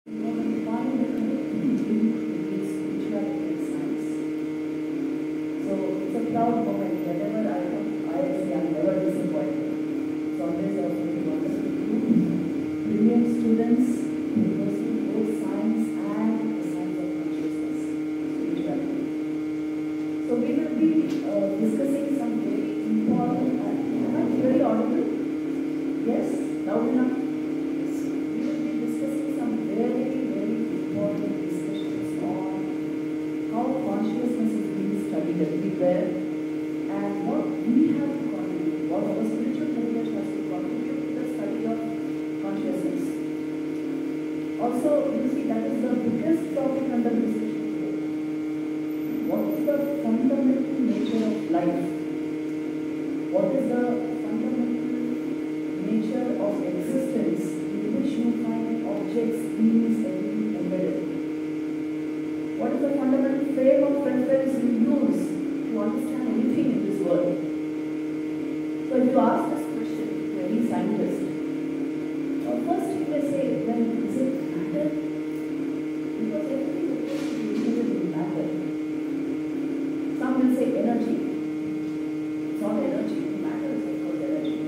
You find the connectivity between spirituality and science. So it's a proud moment. Whenever I come, I say I'm never disappointed. So always I want to wonderful brilliant students who pursue both science and the science of consciousness, spirituality. So we will be discussing some very important. Am I clearly audible? Yes, loud enough. Everywhere, and what we have to contribute, what our spiritual heritage has to contribute to the study of consciousness. Also, you see, that is the biggest topic under discussion today. What is the fundamental nature of life? What is the fundamental nature of existence in which you find objects, beings, everything embedded? What is the fundamental frame of reference you use to understand anything in this world? So if you ask this question to any scientist, first he may say, well, is it matter? Because everything appears to be related with matter. Some will say energy. It's not energy, matter is of course energy.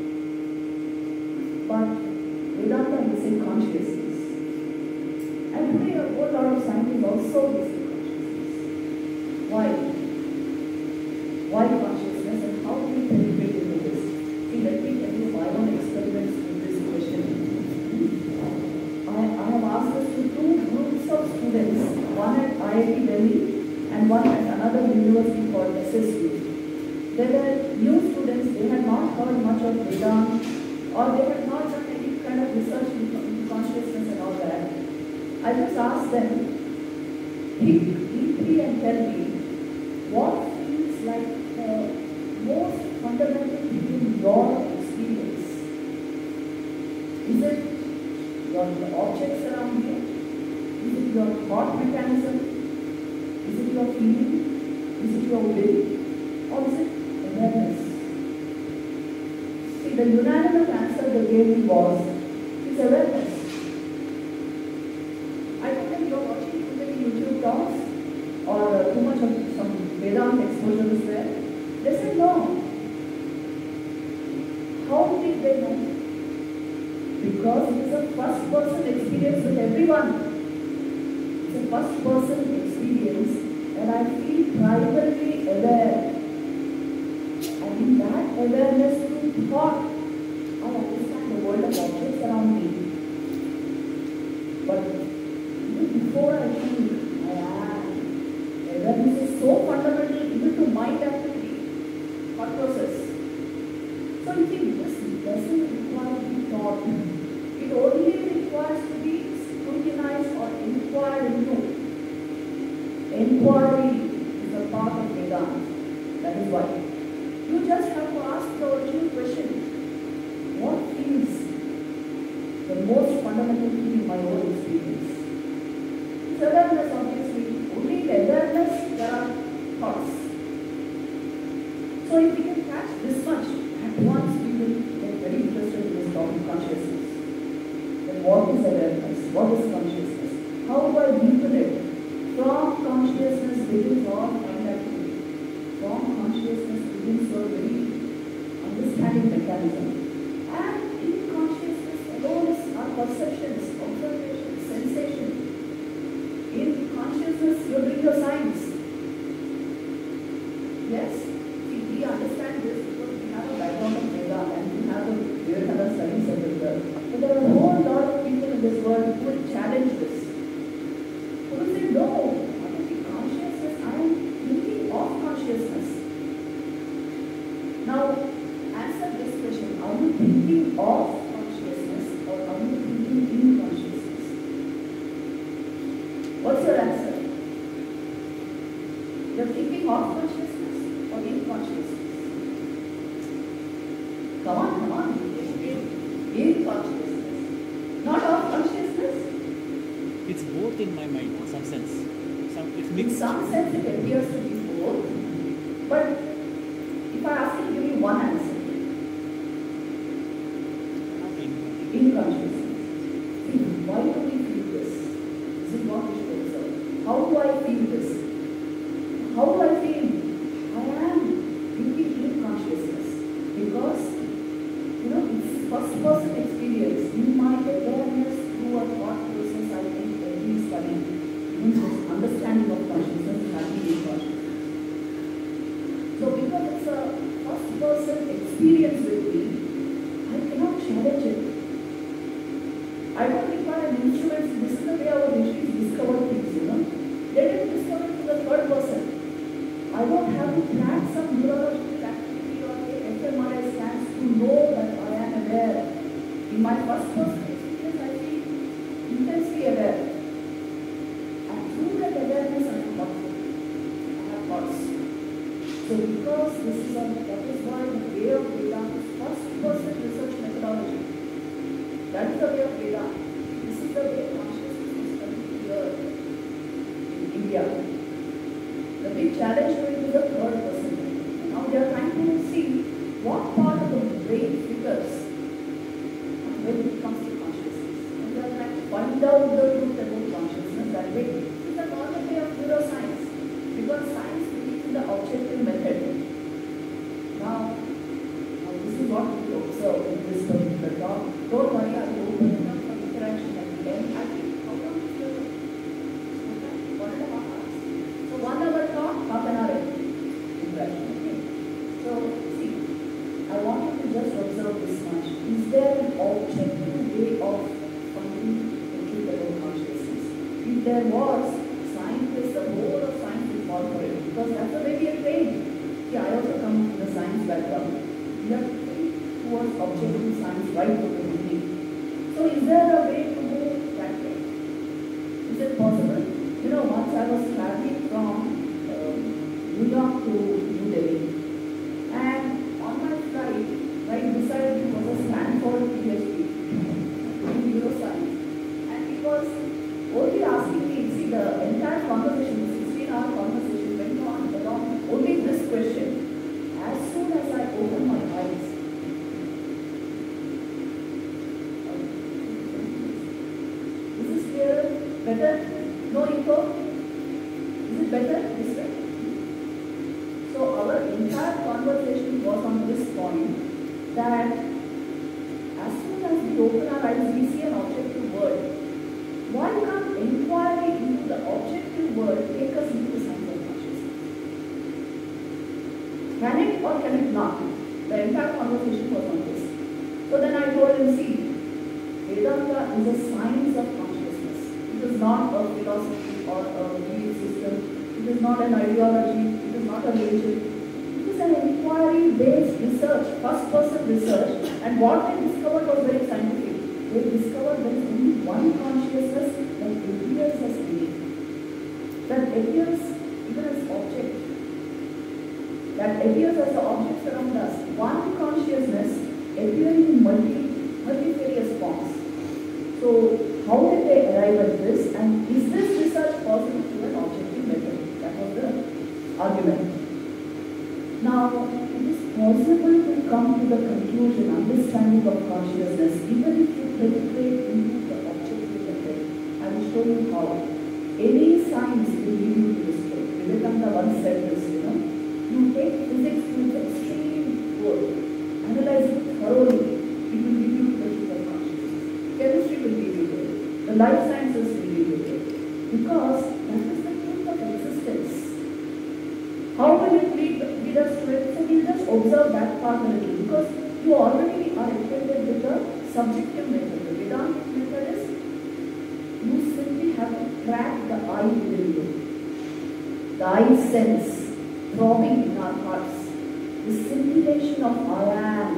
But Vedanta will say consciousness. And today a whole lot of scientists also will say why? Why consciousness and how do we penetrate into this? See, let me tell you my own experiments with this question. I have asked this to two groups of students, one at IIT Delhi and one at another university called SSU. They were new students, they had not heard much of Vedanta or they had not done any kind of research into consciousness and all that. I just asked them, think deeply and tell me, what feels like the most fundamental thing in your experience? Is it the objects around you? Is it your thought mechanism? Is it your feeling? Is it your will? Or is it awareness? See, the unanimous answer they gave me was, it's awareness. I don't think you're watching too many YouTube talks or too much of some Vedanta exposure is there. They said no. How did they know? Because it is a first person experience with everyone. It's a first person experience and I feel primarily aware. And in that awareness through thought, I understand the world of objects around me. But even before I think, awareness is so fundamental even to mind activity, thought process. So you think this doesn't require to be taught. It only requires to be scrutinized or inquired into. Inquiry is a part of Vedanta. That is why. You just have to ask the original question. What feels the most fundamental thing in my own experience? It's awareness, obviously. Only in awareness there are thoughts. So if we can catch this much, at once we will get very interested in this topic, consciousness. Then what is awareness? What is consciousness? How do I deepen it? From consciousness begins all mind activity. From consciousness begins your very understanding mechanism. And in consciousness alone is our perceptions, observations, sensation. In consciousness, you bring your science. Yes? See, we understand this because we have a background of Vedanta and we have a Vedanta study center. But there are a whole lot of people in this world who will challenge this. Who will say, no, I am consciousness, I am thinking of consciousness. Now, answer this question. Are you thinking of consciousness or are you thinking in consciousness? What's your answer? You're thinking of consciousness or in consciousness? Come on. In consciousness. Not of consciousness? It's both in my mind, in some sense. It's mixed. In some sense it appears to be both. But if I ask you to give me one answer. In consciousness. Why do we feel this? how do I feel this? How do I feel? I am thinking in consciousness because it's first person experience in my awareness through a thought process. I think every study, even this understanding of consciousness is happening in consciousness. So because it's a first person experience with me, I cannot challenge it. I don't require an instrument. This is the way our rishis discovered things, They didn't discover it to the third person. I don't have to track some neurological activity or fMRI scans to know that I am aware. In my first person experience, I feel intensely aware. And through that awareness, I am thoughtful. I have thoughts. So because that is why the way of Veda is first person research methodology. That is the way of Veda. This is the way consciousness is studied here in India. The big challenge to it is the third person. Now we are trying to see what part of the brain triggers when it comes to consciousness. And we are trying to find out the truth about consciousness that way. It is a normal way of neuroscience because science believes in the objective method. Now this is what we observe in this particular talk. Don't worry, I will open up for interaction at the end. I think how long is your 1.5 hours? So 1 hour talk, half an hour interaction. Okay. So see, I want you to just observe this much. Is there an objective way of finding the truth about consciousness? If there was, scientists, the whole of science will fall for it because that's the way we are trained. See, I also come from a science background. We have trained towards objective science right from the beginning. So is there a way to move that way? Is it possible? Once I was traveling from New York to New Delhi, and on my flight, right beside me was a Stanford PhD in neuroscience, and he was only asking me, see the entire conversation, the 16-hour conversation went on along only this question. As soon as I opened my eyes, is this clear? Better? No echo? Is it better this way? So our entire conversation was on this point that as soon as we open our eyes, we see an objective world. Why can't inquiry into the objective world take us into the science of consciousness? Can it or can it not? The entire conversation was on this. So then I told him, see, Vedanta is a science of consciousness. It is not a philosophy or a belief system. It is not an ideology. It is not a religion. It is an inquiry-based research, first-person research. And what they discovered was very scientific. They discovered there is only one consciousness that appears as being, that appears even as object, that appears as the objects around us. One consciousness appearing in multifarious forms. So, how did they arrive at this? And is this research possible through an objective method? That was the argument. Now, it is possible to come to the conclusion, understanding of consciousness, even if you penetrate into the objective method. I will show you how. Any science will lead you to this truth. Vivekananda once said this, You take physics to its extreme goal, analyze it thoroughly, it will lead you to the truth of consciousness. Chemistry will lead you to it. The life sciences will lead you to it. Because that is the truth of existence. How will it lead us to it? So we'll just observe that part a little. Because you already are acquainted with the subjective method. The Vedantic method is you simply have to track the I within you. The I sense throbbing in our hearts. The scintillation of I am.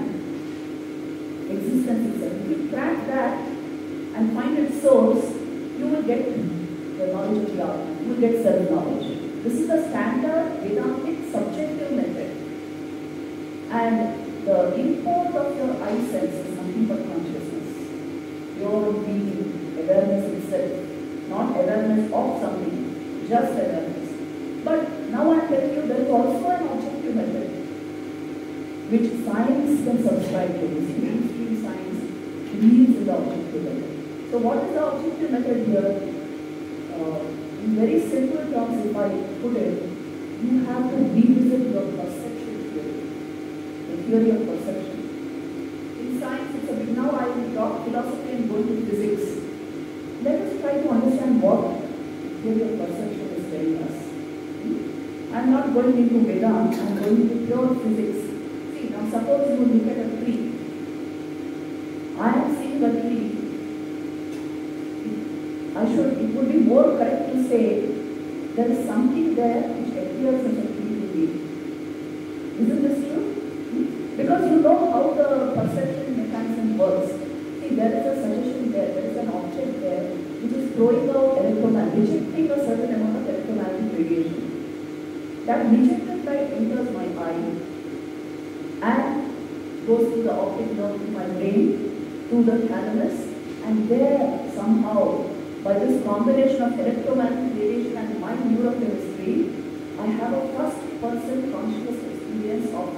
Existence itself. If you track that and find its source, you will get the knowledge of God. You will get self-knowledge. This is the standard Vedantic subjective method. And the import of your I sense is nothing but consciousness. Your being, awareness itself. Not awareness of something, just awareness. But now I tell you there is also an objective method which science can subscribe to. This mainstream science believes in the objective method. So what is the objective method here? In very simple terms, if I put it, you have to revisit your perception theory, the theory of perception. In science, it's a bit, now I will drop philosophy and go to physics. Let us try to understand what theory of perception is telling us. I'm not going into Vedanta, I'm going into pure physics. See, now suppose you look at a tree. I am seeing a tree. It would be more correct to say there is something there which appears as a tree to me. Isn't this true? Because you know how the perception mechanism works. See, there is a suggestion there is an object there which is throwing out rejecting a certain amount of electromagnetic radiation. That rejected light enters my eye and goes to the optic nerve to my brain, to the thalamus, and there somehow, by this combination of electromagnetic radiation and my neurochemistry, I have a first-person conscious experience of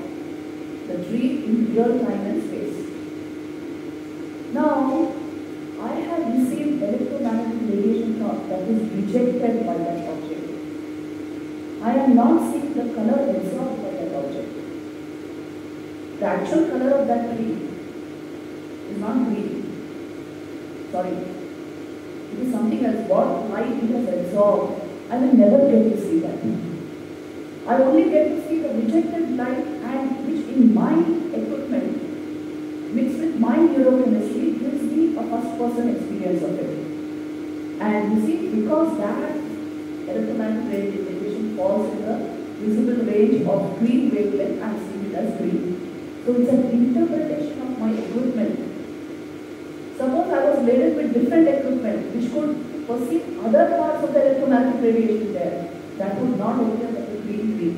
the tree in real time and space. Now, I have received electromagnetic radiation that is rejected by that object. I am not seeing the color absorbed by that object. The actual color of that tree is not green. Sorry. It is something else. What light it has absorbed, I will never get to see that. I only get to see the rejected light, and which in my equipment, mixed with my neurochemistry, gives me a first-person experience of it. And you see, because that electromagnetic radiation falls in the visible range of green wavelength, I am seeing it as green. So it's an interpretation of my equipment. Suppose I was laden with different equipment which could perceive other parts of the electromagnetic radiation there. That would not appear like a green tree.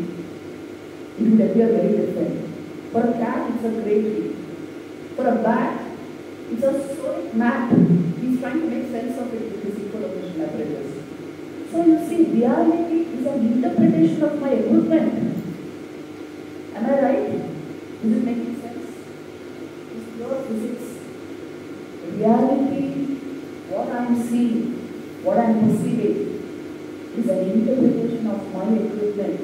It would appear very different. For a cat, it's a grey tree. For a bat, it's a solid map. He's trying to make sense of it with his equilibration apparatus. So you see, reality is an interpretation of my equipment. Am I right? Is it making sense? It's pure physics. Reality, what I am seeing, what I am perceiving, is an interpretation of my equipment.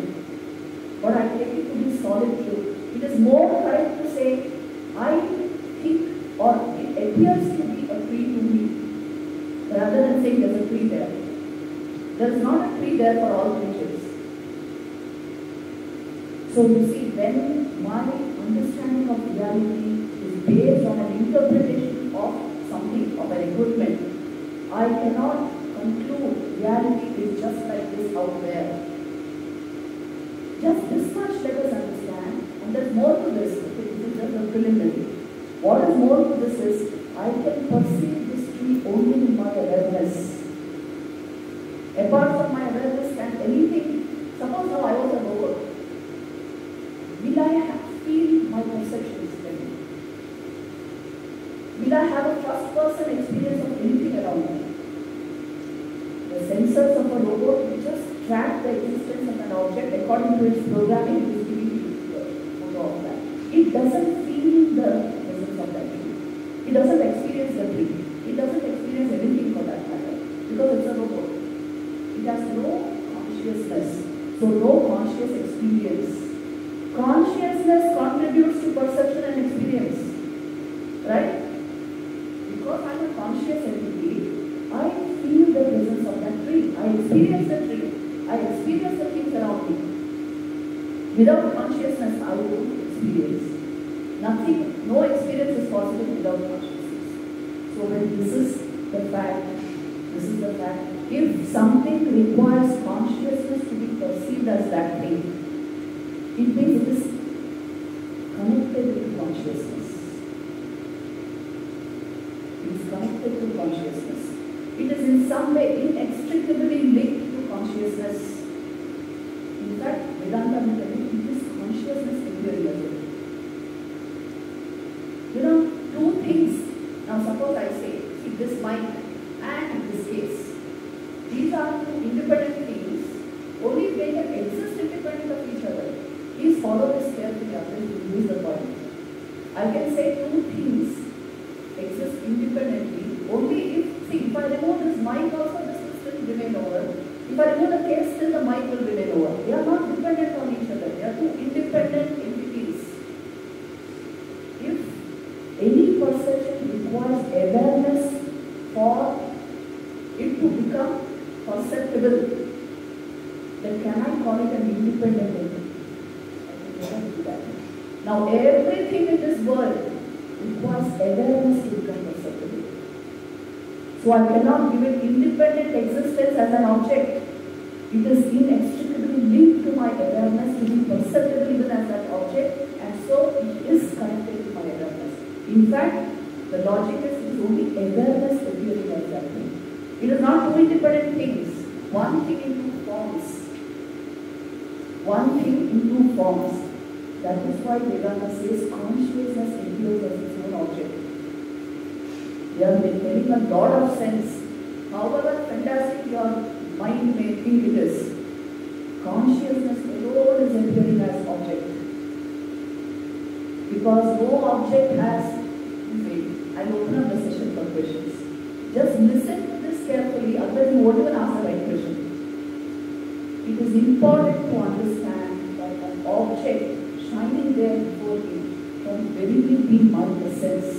But I take it to be solid truth. It is more correct to say, I think or it appears to be a tree to me, rather than saying there's a tree there. There is not a tree there for all creatures. So you see, when my understanding of reality is based on an interpretation of something, of an equipment, I cannot conclude reality is just like this out there. Just this much let us understand, and there's more to this. This is just a preliminary. What is more to this is, I can perceive this tree only in my awareness. Apart from my awareness, can anything, suppose now I was a robot, will I feel my perception is steady? Will I have a first-person experience of anything around me? The sensors of a robot will just track the existence of an object according to its programming, it is giving you the photo of that. It doesn't feel the presence of that tree. It doesn't experience the tree. It doesn't experience anything for that matter, because it's a robot. It has no consciousness, so no conscious experience. Consciousness contributes to perception and experience, right? Because I am a conscious entity, I feel the presence of that tree. I experience the tree. I experience the things around me. Without consciousness, I won't experience. Nothing, no experience is possible without consciousness. So when this is the fact, if something requires consciousness to be perceived as that thing, it means it is connected to consciousness. It is connected to consciousness. It is in some way inextricably linked to consciousness. In fact, Vedanta will tell you, it is consciousness everywhere. You know, two things. Now suppose I say, see this mic and this case. These are two independent things. Only if they can exist independent of each other. Please follow this carefully, otherwise you lose the point. I can say two things exist independently only if, see, if I remove this mic also, this will still remain over. If If I remove the case, then the mind will remain over. They are not dependent on each other. They are two independent entities. If any perception requires awareness for it to become perceptible, then can I call it an independent entity? I cannot do that. Now everything in this world requires awareness to become perceptible. So I cannot give it independent existence as an object. It is inextricably linked to my awareness to be perceptible even as that object, and so it is connected to my awareness. In fact, the logic is it is only awareness appearing as that thing. It is not two independent things. One thing in two forms. One thing in two forms. That is why Vedanta says consciousness appears as its own object. They are making a lot of sense. However fantastic your mind may think it is, consciousness alone is appearing as object. Because no object has, I'll open up the session for questions. Just listen to this carefully, otherwise you won't even ask the right question. It is important to understand that an object shining there before you can verily be my essence.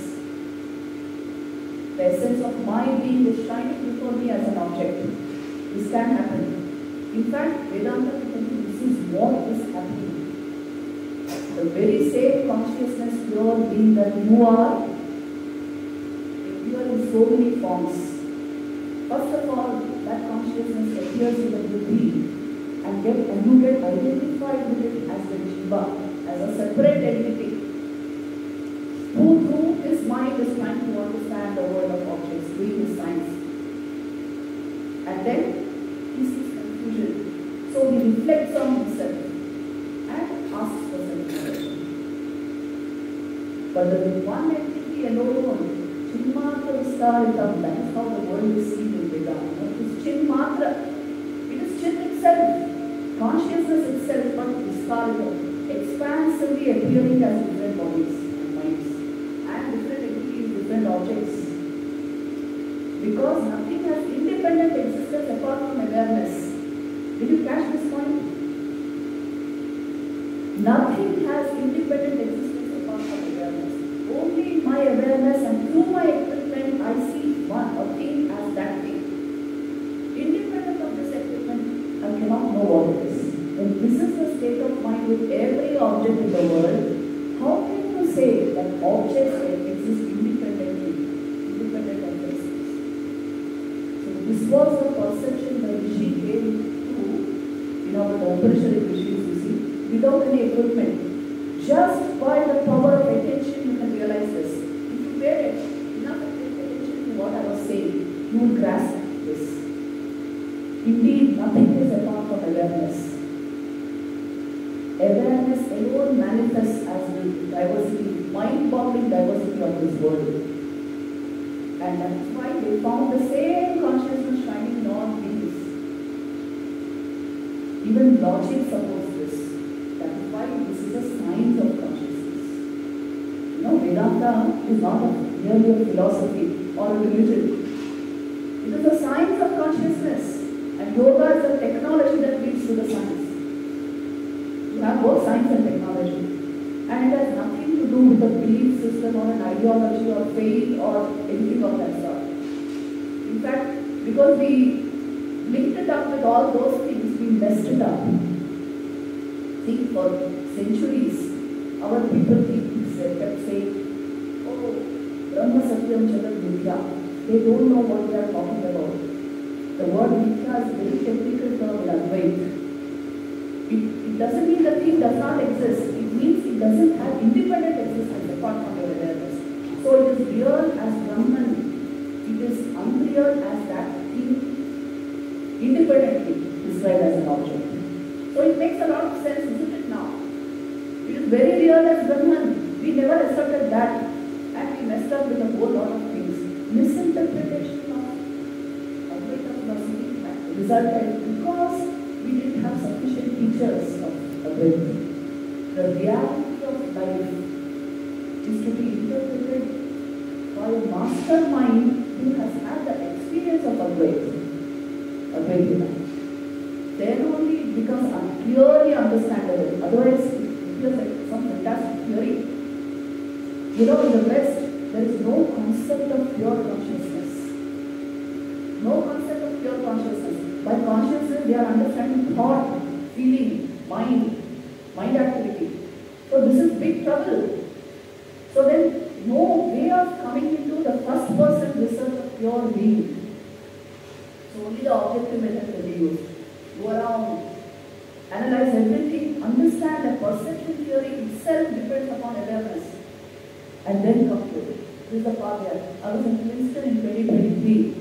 The essence of my being is shining before me as an object. This can happen. In fact, Vedanta will tell you this is what is happening. The very same consciousness pure being that you are in so many forms. First of all, that consciousness appears in the buddhi and you get identified with it as the jiva, as a separate entity, who through his mind is trying to understand the world of objects, doing his science. And then he sees confusion. So he reflects on himself and asks for self-reflection. But the one entity alone, Chinmatra Vistaritam, that is how the world is seen in Vedanta. It is Chinmatra. It is Chin itself, consciousness itself, but Vistaritam, expansively appearing as different bodies and minds, and different entities, different objects. Because nothing has independent existence apart from awareness. Did you catch this point? Nothing has independent existence apart from awareness. Only in my awareness and through my equipment I see a thing as that thing. Independent of this equipment, I cannot know what it is. When this is the state of mind with every object in the world, how can you say that objects exist independently, independent of existence? So this was the perception that Rishi gave to, the operational Rishis, you see, without any equipment. Just by the power of attention, you can realize this. If you pay enough attention to what I was saying, you will grasp this. Indeed, nothing is apart from awareness. Awareness alone manifests as the diversity, mind-boggling diversity of this world. And that's why they found the same consciousness shining in all beings. Even logic supports this. That is why this is a science of consciousness. Vedanta is not merely a philosophy or a religion. It is a science of consciousness. And yoga is a technology that leads to the science. You have both science and technology. And it has nothing to do with a belief system or an ideology or faith or anything of that sort. In fact, because we linked it up with all those things, we messed it up. See, for centuries, our people kept saying, oh, Brahma Satyam Jagat Mithya. They don't know what they are talking about. The word Mithya is a very technical term in Advaita. It doesn't mean the thing does not exist. It means it doesn't have independent existence apart from your awareness. So it is real as Brahman. It is unreal as that thing independently described as an object. So it makes a lot of sense, isn't it now? It is very real as Brahman. We never accepted that. And we messed up with a whole lot of things. Misinterpretation of Advaita philosophy resulted because we didn't have sufficient teachers of Advaita. The reality of life is to be interpreted by a mastermind who has had the experience of Advaita. then only it becomes clearly understandable. Otherwise, it feels like some fantastic theory. You know, in the West, there is no concept of pure consciousness. No concept of pure consciousness. By consciousness, they are understanding thought, feeling, mind activity. So this is big trouble. So then, no way of coming into the first person research of pure being. So only the objective method can be used. Go around, analyze everything, understand that perception theory itself depends upon awareness, and then come to it. This is the part there. I was in Princeton in 2023,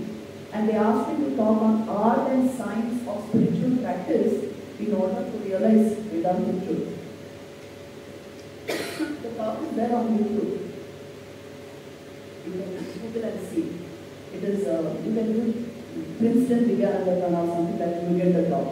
and they asked me to talk on art and science of spiritual practice in order to realize Vedanta truth. The talk is there on YouTube. You can Google and see. It is, you can do Princeton Divyanandaprana or something like that, you get the talk.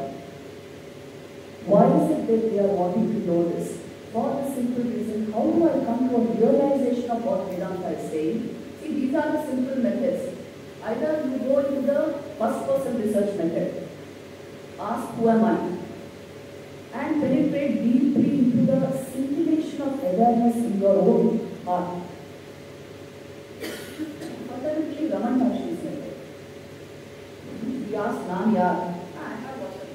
Why is it that they are wanting to know this? For the simple reason, how do I come to a realization of what Vedanta is saying? See, these are the simple methods. Either you go into the first person research method, ask who am I, and penetrate deeply into the scintillation of awareness in your own heart. Fundamentally, Raman Maharshi's method. He asked Nam Yar. I have watched it.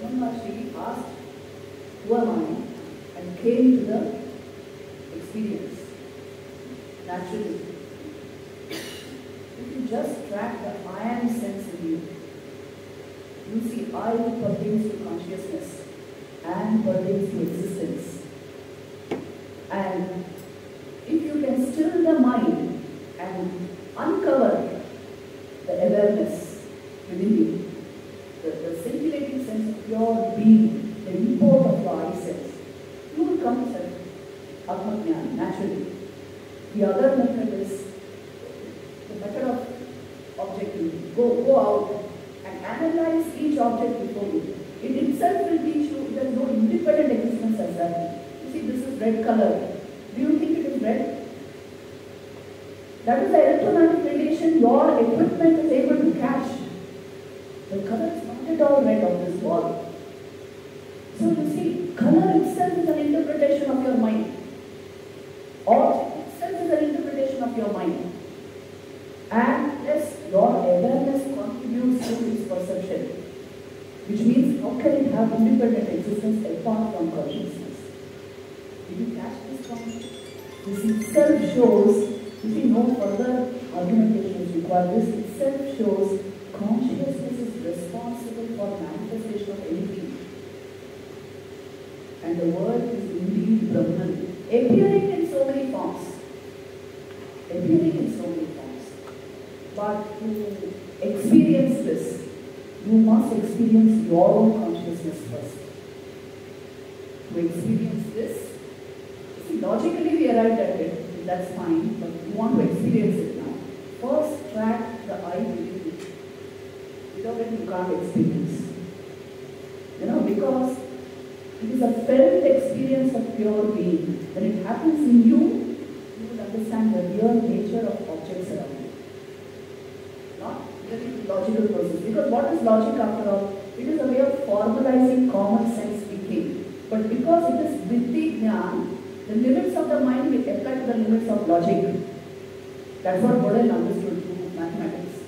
Raman Maharshi asked, who am I? And came to the experience naturally. If you just track the I am sense in you, you see I pertains to consciousness and pertains to existence. And if you can still the mind and uncover the awareness within you, the scintillating sense of your being, the import of your I sense, you will come to Atma-Jnana naturally. The other method is the method of objectivity. Go out and analyze each object before you. It itself will teach you there is no independent existence as that. You see, this is red color. Do you think it is red? That is the electromagnetic radiation your equipment is able to catch. The color is not at all red on this wall. So you see, color itself is an interpretation of your mind. Object itself is an interpretation of your mind. And yes, your awareness contributes to its perception. Which means, how can it have independent existence apart from consciousness? Did you catch this point? This itself shows, you see, no further argumentation is required. This itself shows consciousness is responsible for manifestation of anything. And the word is indeed Brahman, appearing in so many forms. Appearing in so many forms. But to experience this, you must experience your own consciousness first. To experience this, see, logically we arrived at it, that's fine, but you want to experience it now. First track the I within you. Without it you can't experience. You know, because it is a felt experience of pure being. When it happens in you, you will understand the real nature of objects around you. Not really logical process. Because what is logic after all? It is a way of formalizing common sense thinking. But because it is Vidhi Jnana, the limits of the mind will apply to the limits of logic. That's what Godel understood through mathematics.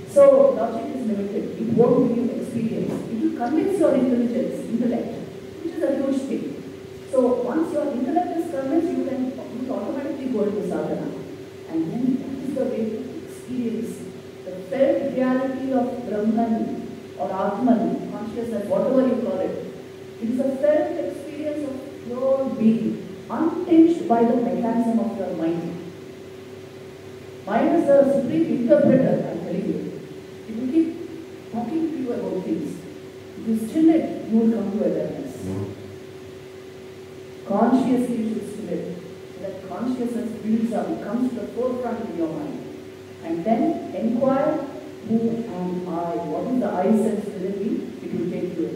So logic is limited. It won't give you experience. It will convince your intellect, which is a huge thing. So once your intellect is convinced, you can automatically go into sadhana. And then that is the way to experience the felt reality of Brahman or Atman, consciousness, whatever you call it. It is a felt experience of pure being, untinged by the mechanism of your mind. Mind is the supreme interpreter, I am telling you. It will keep talking to you about things. If you still it, you will come to awareness. Consciously you should still it. So that consciousness builds up, it comes to the forefront in your mind. And Then inquire who am I? What is the I sense within me? It will take you in.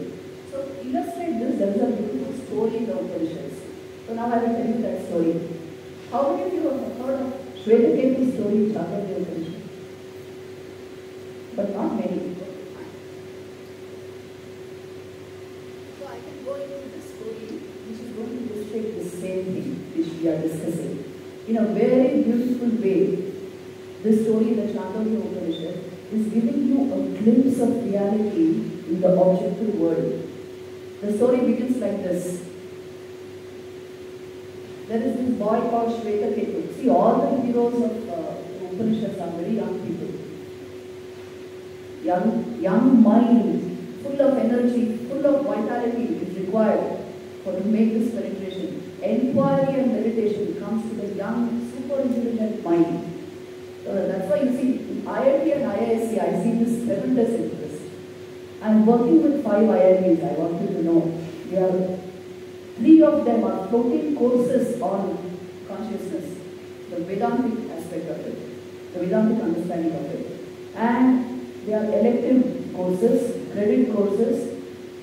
So to illustrate this, there is a beautiful story in the Upanishads. So now I will tell you that story. How many of you have heard of Shvetaketu's story in Chandogya Upanishad? But not many. So I can go into this story, which is going to illustrate the same thing which we are discussing. In a very beautiful way, this story in the Chandogya Upanishad is giving you a glimpse of reality in the objective world. The story begins like this. There is this boy called Shvetaketu. See, all the heroes of the Upanishads are very young people. Young mind, full of energy, full of vitality is required to make this penetration. Inquiry and meditation comes to the young, super intelligent mind. That's why you see, in IIT and IISc, I see this tremendous interest. I am working with 5 IITs, I want you to know. 3 of them are floating courses on consciousness, the Vedantic aspect of it, the Vedantic understanding of it. And they are elective courses, credit courses.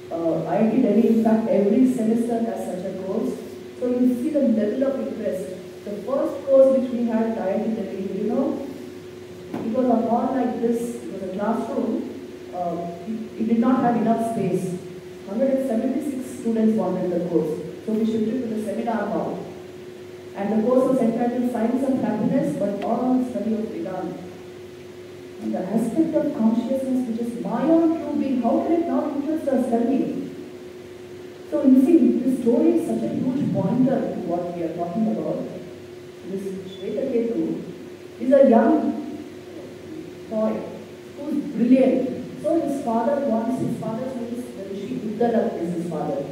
IIT Delhi, in fact, every semester has such a course. So you see the level of interest. The first course which we had at IIT Delhi, you know, it was a hall like this, it was a classroom. It did not have enough space. 176 students wanted the course. So we shifted to the seminar hall. And the course was entitled Science of Happiness, but all study of Vedanta. And the aspect of consciousness, which is my own true being, how can it not interest us? Tell me. So you see, this story is such a huge pointer to what we are talking about. This Shvetaketu is a young boy who is brilliant. So his father's name is the Rishi Uddala is his father.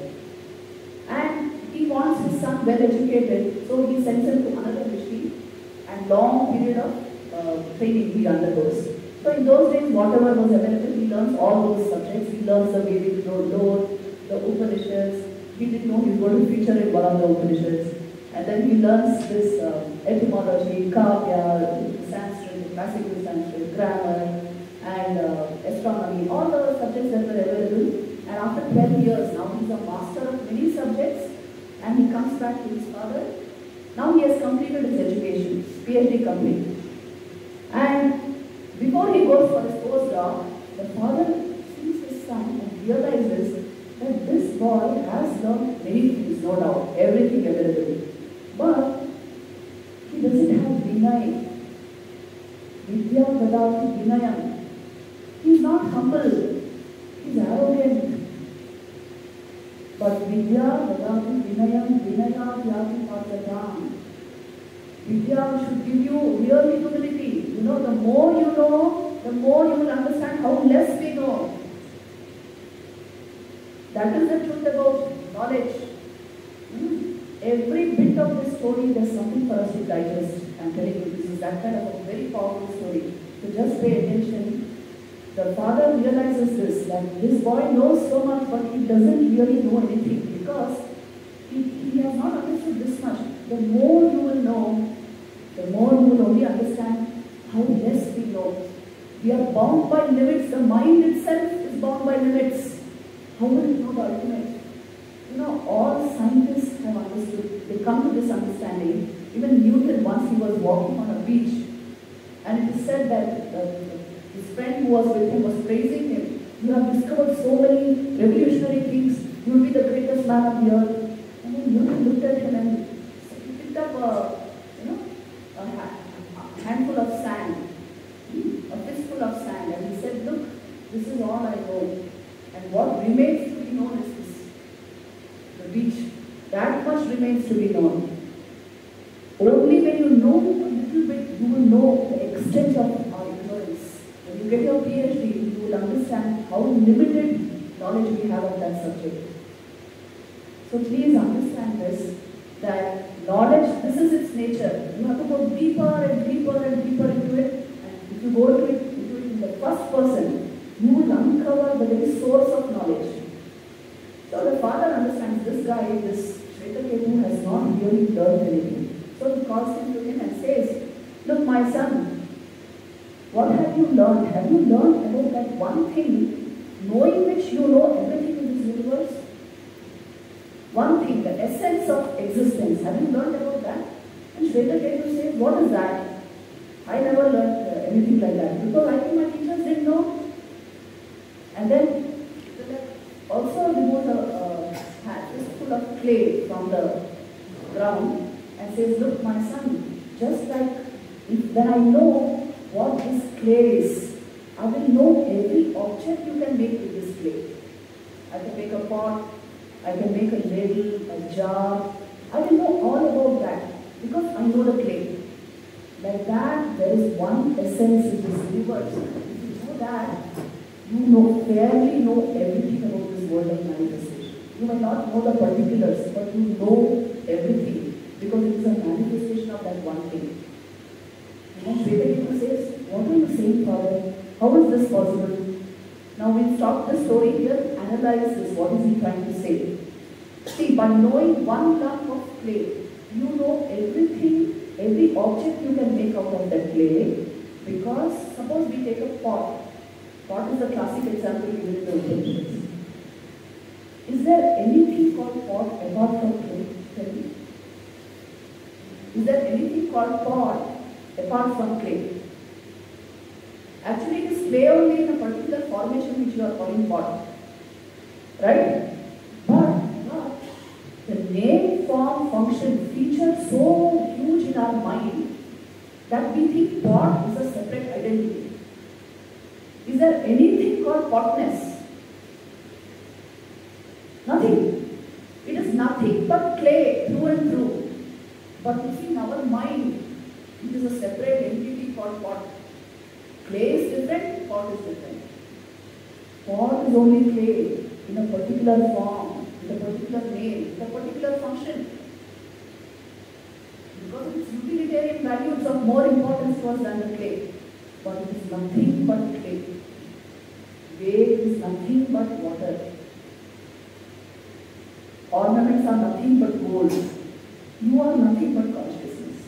And he wants his son well educated, so he sends him to another Rishi and long period of training he undergoes. So in those days, whatever was available, he learns all those subjects. He learns the Vedic lore, the Upanishads. He didn't know he was going to feature in one of the Upanishads. And then he learns this etymology, Kavya, Sanskrit, classical Sanskrit, grammar, and astronomy, all the subjects that were available. And after 12 years, now he's a master of many subjects, and he comes back to his father. Now he has completed his education, PhD complete. And before he goes for his postdoc, the father sees his son and realizes that this boy has learned many things, no doubt, everything available. But he doesn't have Vinay. Vidya Vadati Vinayam. He's not humble. He's arrogant. But Vidya Vadati Vinayam Vinaya Vyati Patratam. Vidya should give you real humility. You know, the more you know, the more you will understand how less we know. That is the truth about knowledge. Every bit of this story, there's something for us to digest. I'm telling you, this is that kind of a very powerful story. So just pay attention. The father realizes this, that this boy knows so much, but he doesn't really know anything because he has not understood this much. The more you will know, the more you will only understand how less we know. We are bound by limits. The mind itself is bound by limits. How will you know the ultimate? You know, all scientists have understood. They come to this understanding. Even Newton, once he was walking on a beach, and it is said that his friend who was with him was praising him. You have discovered so many revolutionary things. You will be the greatest man of the earth. And then Newton looked at him and he picked up a handful of sand, a fistful of sand, and he said, "Look, this is all I know. And what remains to be known is this, the beach. That much remains to be known. Only when you know a little bit, you will know the extent of our ignorance. When you get your PhD, you will understand how limited knowledge we have of that subject. So please understand this, that knowledge, this is its nature. You have to go deeper and deeper and deeper into it. And if you go into it in the first person, you will uncover the very source of knowledge. So the father understands this guy, this Shvetaketu, has not really learned anything. So he calls him to him and says, "Look, my son, What have you learned? Have you learned about that one thing, knowing which you know everything in this universe? One thing, the essence of existence. Have you learned about that? And Shweta Ketu says, what is that? I never learned anything like that because I think my teachers didn't know. And then also remove the hat full of clay from the ground and says, look my son, just like when I know what this clay is, I will know every object you can make with this clay. I can make a pot, I can make a ladle, a jar. I will know all about that because I know the clay. Like that, there is one essence in this universe. If you know that, you fairly know everything about this world of manifestation. You may not know the particulars, but you know everything because it is a manifestation of that one thing. And Shweta says, what are you saying, Father? How is this possible? Now we'll stop the story here, analyze this. What is he trying to say? See, by knowing one lump of clay, you know everything, every object you can make out of that clay. Because suppose we take a pot. Pot is the classic example given in the Upanishads. Is there anything called pot apart from clay? Tell me. Is there anything called pot apart from clay? Actually, it is clay only in a particular formation which you are calling pot. Right? But the name, form, function feature so huge in our mind that we think pot is a separate identity. Is there anything called potness? Nothing. It is nothing but clay through and through. But you see, in our mind, it is a separate entity called pot. Clay is different, pot is different. Pot is only clay in a particular form, with a particular name, with a particular function. Because of its utilitarian value, it's of more importance to us than the clay. But it is nothing but clay. Wave is nothing but water. Ornaments are nothing but gold. You are nothing but consciousness.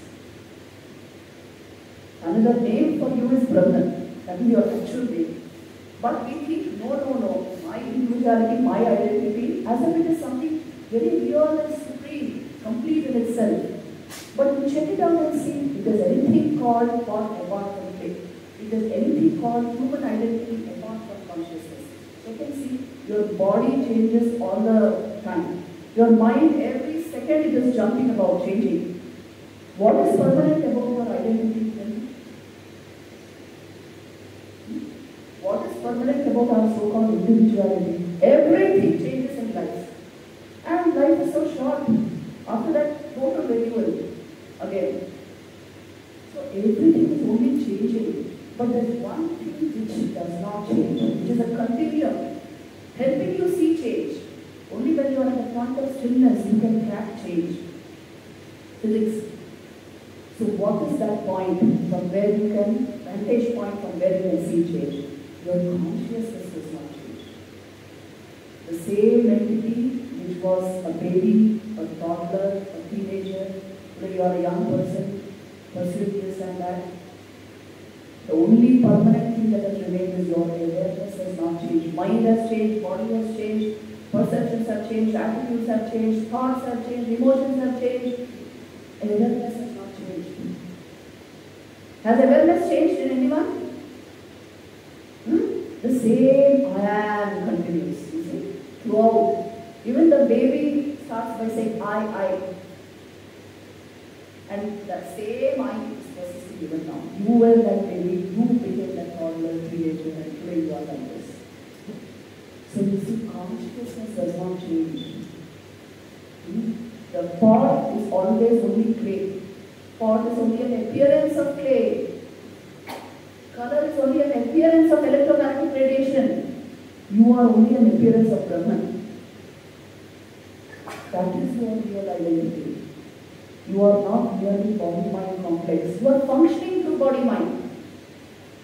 Another name for you is Brahman. That is your actual name. But we think, no, my individuality, my identity, as if it is something very real and supreme, complete in itself. But you check it out and see, if there is anything called pot apart from clay, if there is anything called human identity apart from consciousness. So you can see your body changes all the time. Your mind, every second it is jumping about, changing. What is permanent about your identity then? What is permanent about our so-called individuality? Everything changes in life. And life is so short. After that, total renewal again. So everything is only changing. But there is one thing which does not change, which is a continuum, helping you see change. Only when you are at the point of stillness, you can track change. Physics. So what is that point from where you can, vantage point from where you can see change? Your consciousness does not change. The same entity which was a baby, a toddler, a teenager, today you are a young person, pursuing this and that. The only permanent thing that has remained is your awareness has not changed. Mind has changed, body has changed, perceptions have changed, attitudes have changed, thoughts have changed, emotions have changed. Awareness has not changed. Has awareness changed in anyone? The same I am continues, you see, throughout. Even the baby starts by saying I. And that same I is persisting even now. You were that baby, you became that toddler, teenager, and today you are like this. So you see, consciousness does not change. The pot is always only clay. Pot is only an appearance of clay. Color is only an appearance of electromagnetic radiation. You are only an appearance of Brahman. That is your real identity. You are not merely body-mind complex. You are functioning through body-mind.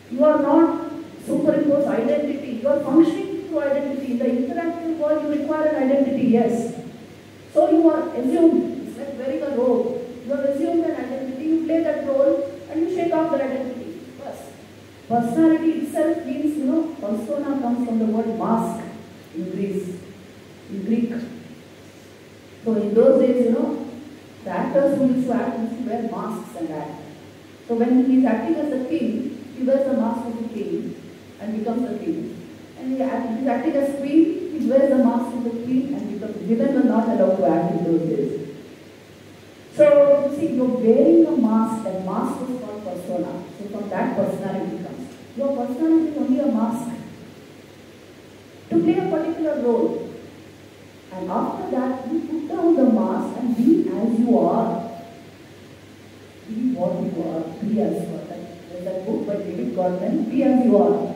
You are not superimposed identity. You are functioning through identity. In the interactive world, you require an identity, yes. So you are assumed. It's like wearing a robe. You have assumed an identity, you play that role, and you shake off that identity. Yes. Personality itself means, persona comes from the word mask in Greek. So in those days, the actors who used to act used to wear masks and act. So when he is acting as a king, he wears the mask of a king and becomes a king. And he is acting as queen, he wears the mask of the queen and becomes. Women were not allowed to act in those days. So you see, you're wearing a mask, and mask is called persona. So from that personality comes. Your personality is only a mask to play a particular role. And after that, you put down the mask and be as you are. Be what you are. Be as you are. There's that book by David Gottman. Be as you are.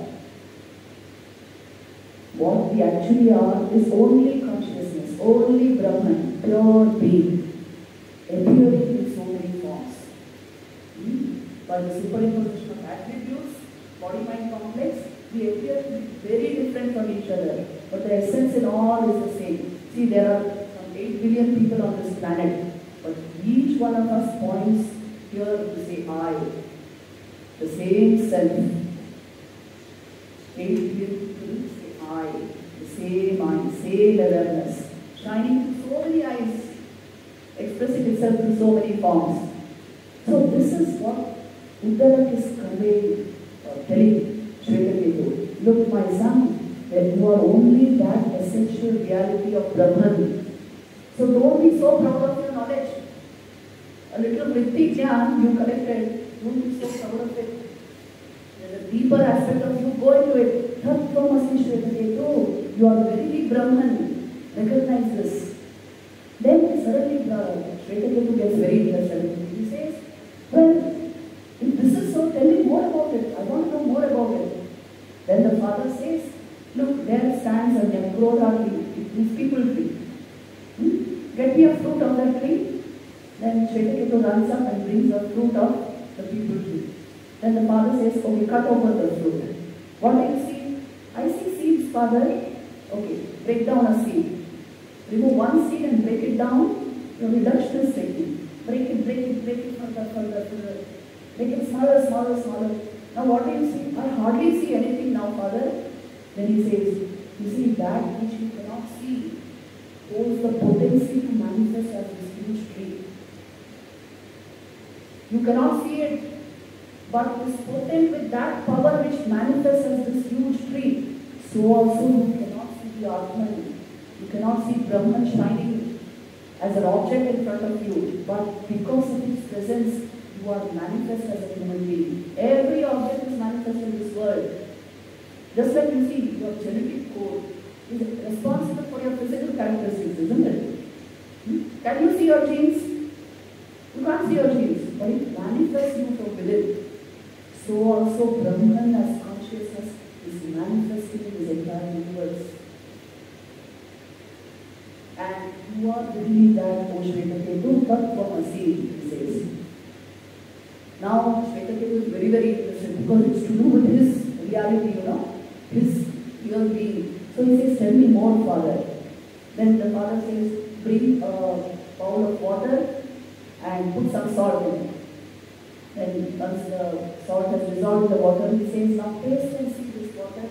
What we actually are is only consciousness, only Brahman, pure being, appearing in so many forms. By the superimposition of attributes, body-mind complex, we appear to be very different from each other, but the essence in all is the same. See, there are some 8 billion people on this planet, but each one of us points here to say I, the same self. 8 billion people say I, the same mind, same awareness, shining through so many eyes, expressing itself through so many forms. So this is what Uddalak is conveying, telling Shvetaketu. Look, my son, that you are only that essential reality of Brahman. So don't be so proud of your knowledge. A little vritti jnana you collected, don't be so proud of it. There's a deeper aspect of you, go into it. Tattvamasi Shvetaketu, you are verily Brahman. Recognize this. Then suddenly Shvetaketu gets very interested. He says, well, if this is so, tell me more about it. I want to know more about it. Then the father says, look, there stands a Nekroda tree. It means people tree. Get me a fruit of that tree. Then Shvetaketu runs up and brings a fruit of the people tree. Then the father says, okay, cut open the fruit. What do you see? I see seeds, father. Okay, break down a seed. Remove one seed and break it down. Your reductionist technique. Break it further. Make it smaller. Now what do you see? I hardly see anything now, father. Then he says, you see, that which you cannot see holds the potency to manifest as this huge tree. You cannot see it, but is potent with that power which manifests as this huge tree. So also you cannot see the Atman. You cannot see Brahman shining as an object in front of you, but because of its presence, you are manifest as a human being. Every object is manifest in this world. Just like you see, your genetic code is responsible for your physical characteristics, isn't it? Can you see your genes? You can't see your genes, but it manifests you from within. So also Brahman as consciousness is manifesting in this entire universe. And you are really that, O Shvetaketu, Tattvamasi, he says. Now Shvetaketu is very, very interested because it's to do with his reality, his real being. So he says, tell me more, father. Then the father says, bring a bowl of water and put some salt in it. Then once the salt has dissolved in the water, he says, now taste and see this water.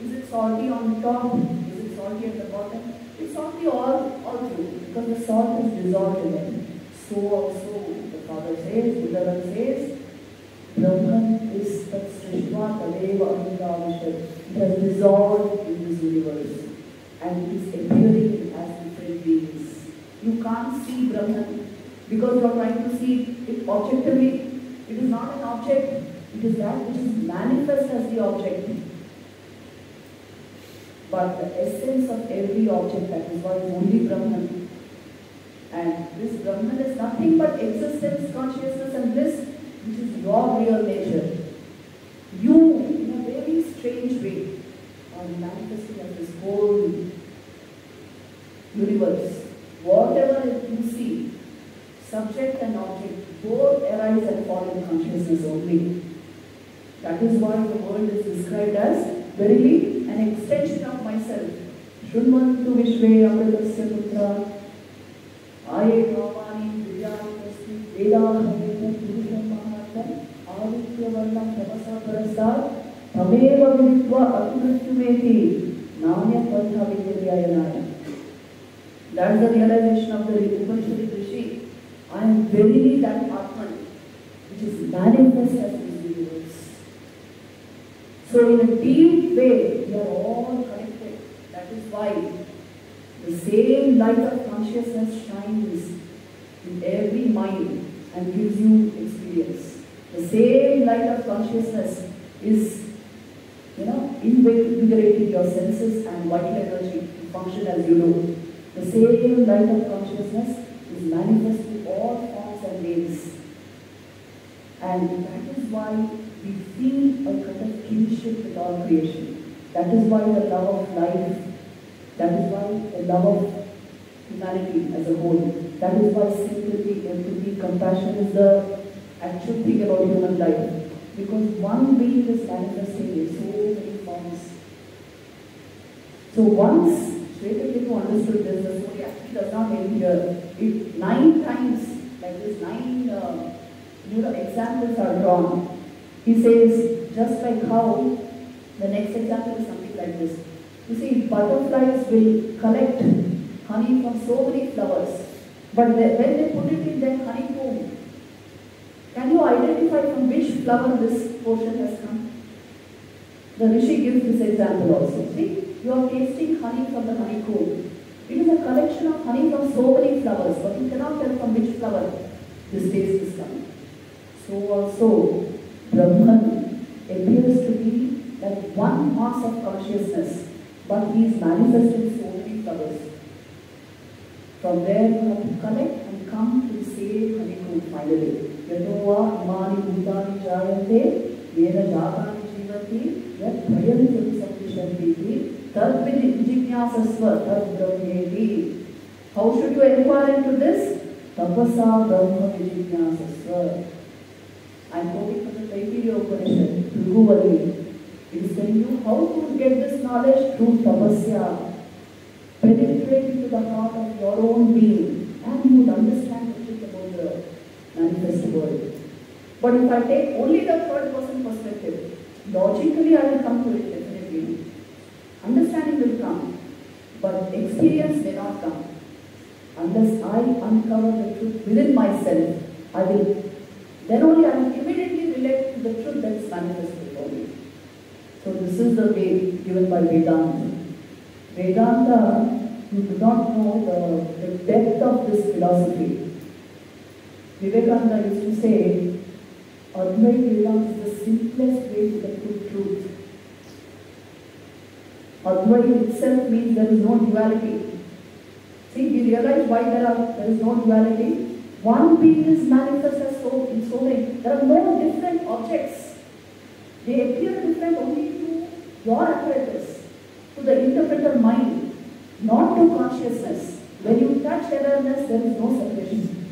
Is it salty on top? Is it salty at the bottom? It's salty all through because the salt is dissolved in it. So also the father says, Uddalak says, Brahman is that Srishma Tadeva Anuragashad. It has dissolved in this universe and it is appearing as different beings. You can't see Brahman because you are trying to see it objectively. It is not an object, it is that which is manifest as the object. But the essence of every object, that is why is only Brahman. And this Brahman is nothing but existence, consciousness and bliss, which is your real nature. You, in a very strange way, are manifesting as this whole universe. Whatever you see, subject and object, both arise and fall in consciousness only. That is why the world is described as verily an extension of myself. Shunvantu Vishve Amritasya Putra Aye Bhavani Divyanandaprana Vedahameta Purusham Mahatam Adityavarnam tapasa parasat tameva viditva atmrityumeti nanya patha vidyayanaya. That's the realization of the Upanishadic Rishi. I am verily that Atman which is manifest as this universe. So in a deep way, we are all connected. That is why the same light of consciousness shines in every mind and gives you experience. The same light of consciousness is, invigorating your senses and vital energy to function as you do. The same light of consciousness is manifest in all forms and ways. And that is why we feel a kind of kinship with all creation. That is why the love of life, that is why the love of humanity as a whole, that is why sympathy, empathy, compassion is the actual thing about human life. Because one being is manifesting in so many forms. So once Sri Sarada understood this, the story actually does not end here. It 9 times, like this 9 examples are drawn. He says, just like how, the next example is something like this. You see, butterflies will collect honey from so many flowers, but when they put it in their honeycomb, can you identify from which flower this portion has come? The Rishi gives this example also. See, you are tasting honey from the honeycomb. It is a collection of honey from so many flowers, but you cannot tell from which flower this taste is coming. So also, Brahman appears to be like one mass of consciousness, but he is manifested in so many flowers. From there you have to connect and come to the same honeycomb finally. Yatova imani bhutani jayante yena jatani jivati yat bhayanti satishanti tad vijñāsasva tad brahmeti. How should you inquire into this? Tapasa brahma vijñāsasva. I am quoting from the Taittiriya Upanishad, Bhriguvali. It is telling you how to get this knowledge through tapasya. Penetrate into the heart of your own being and you would understand the truth about the manifest world. But if I take only the third person perspective, logically I will come to it definitely. Understanding will come, but experience may not come. Unless I uncover the truth within myself, then only I will immediately relate to the truth that is manifest before me. So this is the way given by Vedanta. Vedanta, you do not know the depth of this philosophy. Vivekananda used to say, Advaita Vedanta is the simplest way to get to truth. Advaita itself means there is no duality. See, we realize why there is no duality. One being is manifest as in so many. There are no different objects. They appear different only to your apparatus, to the interpreter mind, not to consciousness. When you touch awareness, there is no separation.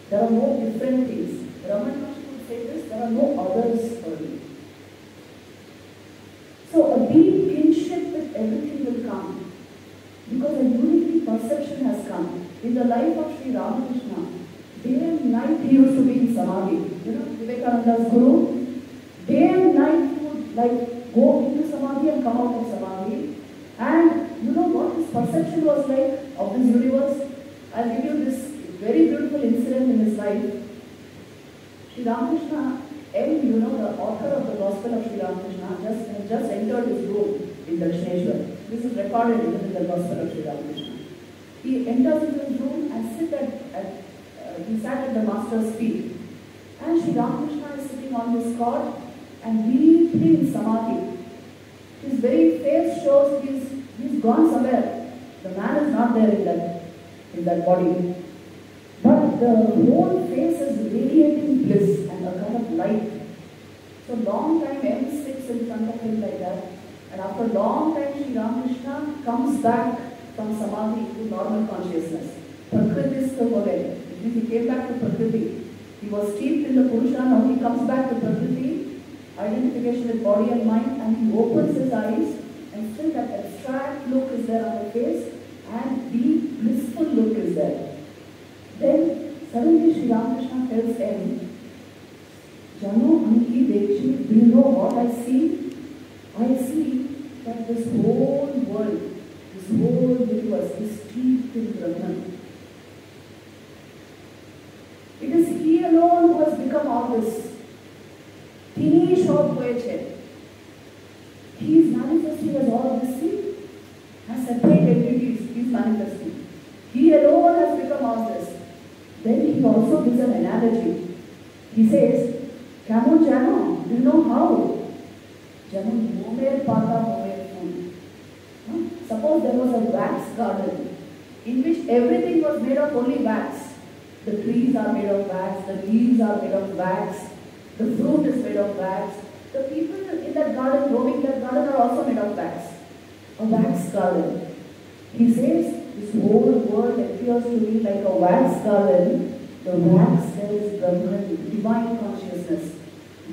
There are no different things. Raman Maharshi would say this, there are no others for you. So a deep kinship with everything will come, because a unity perception has come. In the life of Sri Ramakrishna, day and night he used to be in Samadhi. Vivekananda's Guru, day and night he would go into Samadhi and come out of Samadhi. And you know what his perception was like of this universe? I'll give you this very beautiful incident in his life. Sri Ramakrishna, the author of the Gospel of Sri Ramakrishna, has just entered his room in Dakshineshwar. This is recorded in the Gospel of Sri Ramakrishna. He enters into his room and he sat at the master's feet. And Sri Ramakrishna is sitting on his cot and deeply in Samadhi. His very face shows he's gone somewhere. The man is not there in that body. But the whole face is radiating bliss and a kind of light. So long time M sits in front of him like that. And after a long time Sri Ramakrishna comes back from Samadhi to normal consciousness. Prakriti is still again. It means he came back to Prakriti. He was steeped in the Purusha, now he comes back to Prakriti, identification with body and mind, and he opens his eyes and still that abstract look is there on the face and deep blissful look is there. Then suddenly Sri Ramakrishna tells him, Jano Anki Dekshi, do you know what I see? I see that this whole world, this whole universe is steeped in Brahman. It is He alone who has become all this. Tini short poeche. He is manifesting as all this, see? As separate entities, He is manifesting. He alone has become all this. Then He also gives an analogy. He says, Kamo Jano, do you know how? Jano Momer Pata Momer Food. Suppose there was a wax garden in which everything was made of only wax. The trees are made of wax, the leaves are made of wax, the fruit is made of wax. The people in that garden, roaming that garden, are also made of wax. A wax garden. He says, this whole world appears to me like a wax garden. The wax there is Brahman, divine consciousness.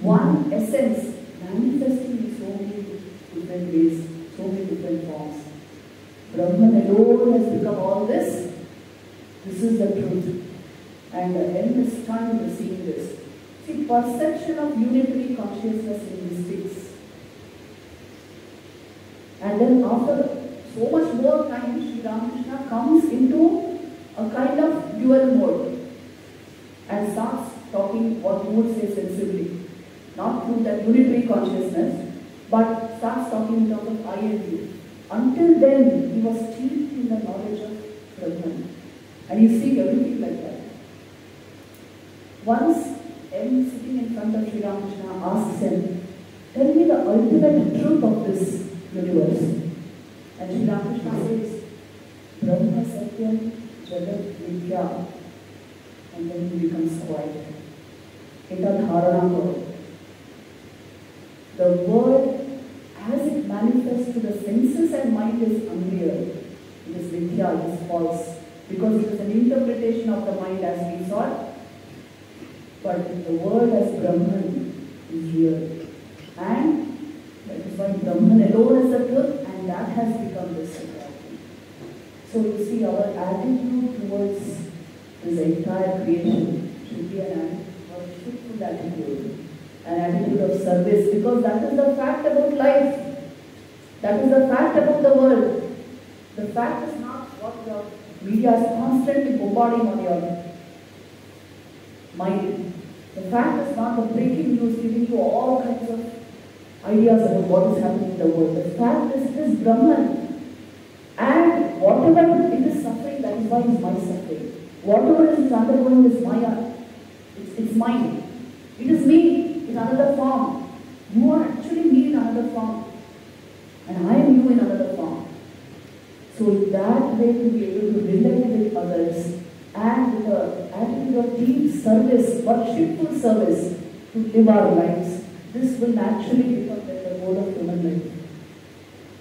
One essence manifesting in so many different ways, so many different forms. Brahman alone has become all this. This is the truth. And the end is stunned to see this. See, perception of unitary consciousness in mystics. And then after so much more time, Sri Ramakrishna comes into a kind of dual mode and starts talking what you would say sensibly. Not through that unitary consciousness, but starts talking in terms of I and you. Until then, he was steeped in the knowledge of Brahman. And you see everything like that. Once, M sitting in front of Sri Ramakrishna asks him, tell me the ultimate truth of this universe. And Sri Ramakrishna says, Brahma Satyam Jagat Vidya. And then he becomes quiet. Ita dharana karo. The world as it manifests to the senses and mind is unreal. It is vidya, it is false. Because it is an interpretation of the mind as we saw it. But the world as Brahman is real. And that is why Brahman alone is the truth, and that has become this reality. So you see, our attitude towards this entire creation should be an worshipful attitude, an attitude of service, because that is the fact about life. That is the fact about the world. The fact is not what the media is constantly bombarding on your mind. The fact is not the breaking news giving you all kinds of ideas about what is happening in the world. The fact is it is Brahman. And whatever it is suffering, that is why it is my suffering. Whatever it is undergoing is Maya. It's mine. It is me in another form. You are actually me in another form. And I am you in another form. So in that way to be able to relate with others and with an attitude of deep service, worshipful service to live our lives, this will naturally become the goal of human life.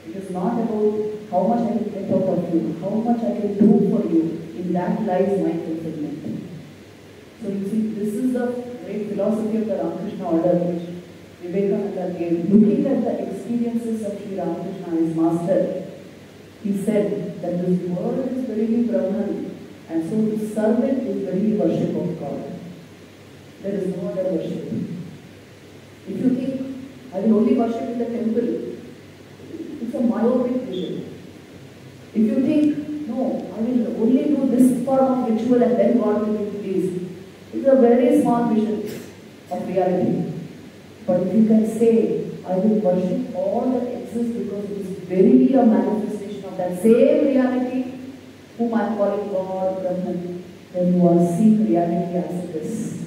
It is not about how much I can get out of you, how much I can do for you. In that lies my fulfillment. So you see, this is the great philosophy of the Ramakrishna order which Vivekananda gave. Looking at the experiences of Sri Ramakrishna, his master, he said that this world is very Brahman, and so to serve it is very worship of God. There is no other worship. If you think, I will only worship in the temple, it's a myopic vision. If you think, no, I will only do this form of ritual and then God will be pleased, it's a very small vision of reality. But if you can say, I will worship all that exists because it is verily a manifestation of that same reality, whom I am calling God, Brahman, then you are seeing reality as it is.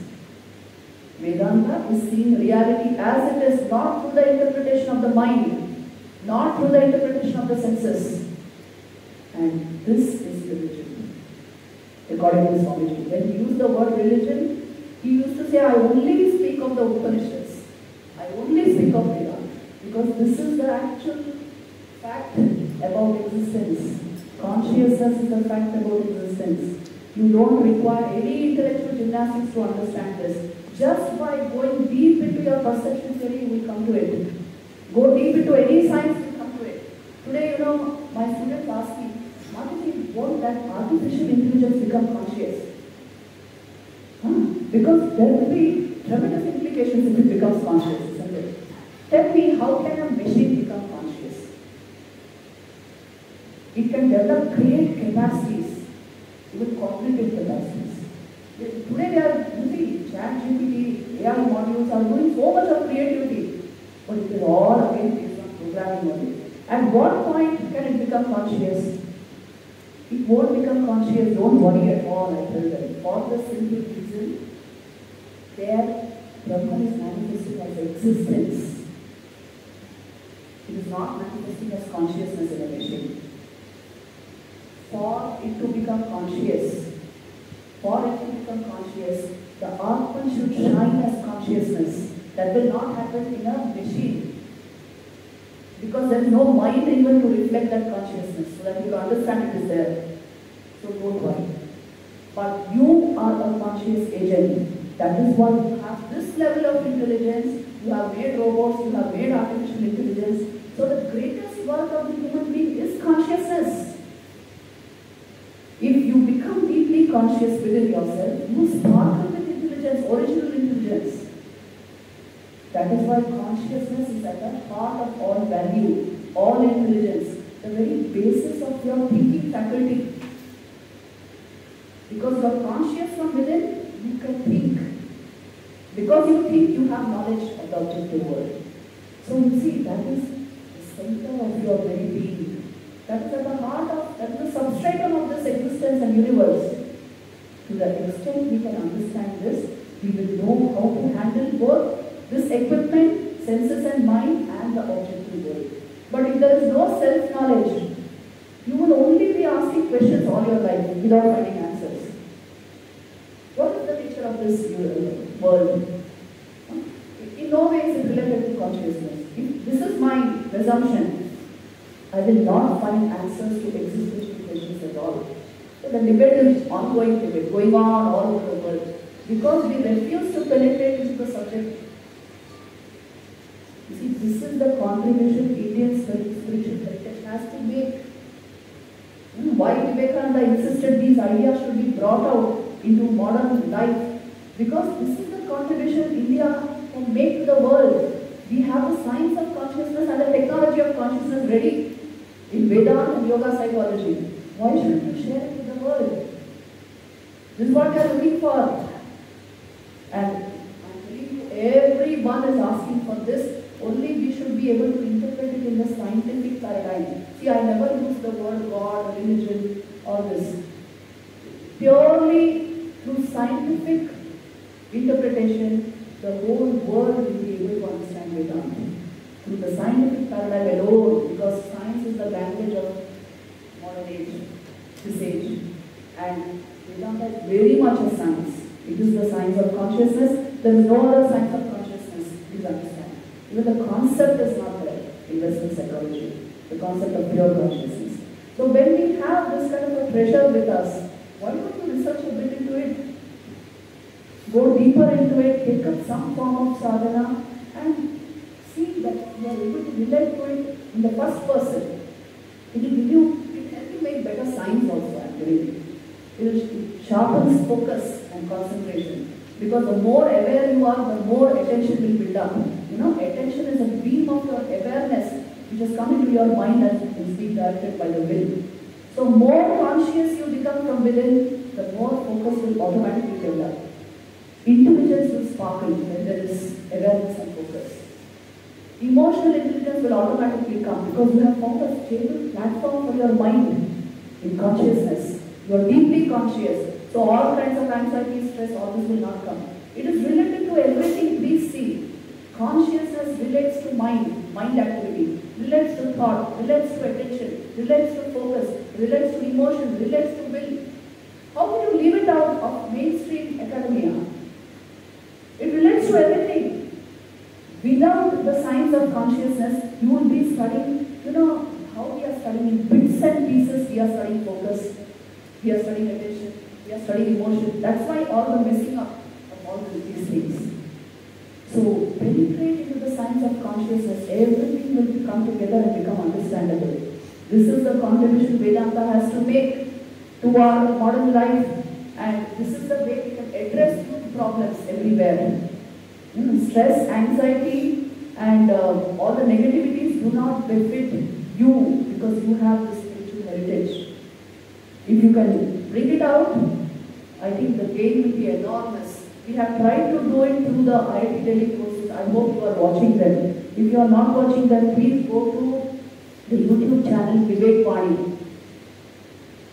Vedanta is seeing reality as it is, not through the interpretation of the mind, not through the interpretation of the senses. And this is religion, according to Swamiji. When he used the word religion, he used to say, I only speak of the Upanishads. I only speak of Vedanta. Because this is the actual fact about existence. Consciousness is the fact about existence. You don't require any intellectual gymnastics to understand this. Just by going deep into your perception theory, you will come to it. Go deep into any science, you will come to it. Today, my students ask me, Mataji, won't that artificial intelligence become conscious? Because there will be tremendous implications. implications if it becomes conscious, isn't it? Tell me, how can a machine become conscious? It can develop great capacities, even cognitive capacities. Today we are using ChatGPT, AI modules are doing so much of creativity, but it is all again based on programming only. At what point can it become conscious? It won't become conscious, don't worry at all, I tell them. For the simple reason, there Brahman is manifesting as existence. It is not manifesting as consciousness in a machine. For it to become conscious, the Atman should shine as consciousness. That will not happen in a machine. Because there is no mind even to reflect that consciousness, so that you understand it is there. So don't worry. But you are a conscious agent. That is why you have this level of intelligence. You have made robots, you have made artificial intelligence. So the greatest work of the human being is consciousness. If you become deeply conscious within yourself, you sparkle with intelligence, original intelligence. That is why consciousness is at the heart of all value, all intelligence, the very basis of your thinking faculty. Because you are conscious from within, you can think. Because you think, you have knowledge of the objective world. So you see, that is the center of your very being. That is at the heart of, that is the substratum of this existence and universe. To the extent we can understand this, we will know how to handle both this equipment, senses and mind, and the objective world. But if there is no self-knowledge, you will only be asking questions all your life without finding answers. What is the nature of this world? In no way is it related to consciousness. If this is my presumption, I will not find answers to existential questions at all. So the debate is ongoing debate, going on all over the world. Because we refuse to penetrate into the subject. You see, this is the contribution Indian spiritual heritage has to make. Why Vivekananda insisted these ideas should be brought out into modern life? Because this is the contribution India can make to the world. We have the science of consciousness and the technology of consciousness ready in Vedanta and yoga psychology. Why shouldn't we share it with the world? This is what we are looking for. And I'm telling you, everyone is asking for this. Only we should be able to interpret it in the scientific paradigm. See, I never use the word God, religion, all this. Purely through scientific interpretation, the whole world will be able to understand Vedanta. Through the scientific paradigm alone, because science is the language of modern age, this age. And Vedanta is very much a science. It is the science of consciousness. There is no other science of consciousness, please understand. Even the concept is not there in Western psychology, the concept of pure consciousness. So when we have this kind of a treasure with us, why don't you research a bit into it? Go deeper into it, take up some form of sadhana and see that you are able to relate to it in the first person. It will give you, it will help you make better science also, actually. It will sharpen focus and concentration. Because the more aware you are, the more attention will build up. You know, attention is a beam of your awareness which has come into your mind and is being directed by the will. So more conscious you become from within, the more focus will automatically develop. Intelligence will sparkle when there is awareness and focus. Emotional intelligence will automatically come because you have found a stable platform for your mind in consciousness. You are deeply conscious. So all kinds of anxiety, stress, all this will not come. It is related to everything, please see. Consciousness relates to mind activity, relates to thought, relates to attention, relates to focus, relates to emotion, relates to will. How can you leave it out of mainstream academia? It relates to everything. Without the science of consciousness, you will be studying, you know, how we are studying in bits and pieces. We are studying focus, we are studying attention, we are studying emotion. That's why all the messing up of all these things. So penetrate into the science of consciousness, everything will come together and become understandable. This is the contribution Vedanta has to make to our modern life, and this is the way we can address youth problems everywhere. Stress, anxiety, and all the negativities do not befit you because you have this spiritual heritage. If you can bring it out, I think the gain will be enormous. We have tried to do it through the IIT Delhi courses. I hope you are watching them. If you are not watching them, please go to the YouTube channel Vivek Vani.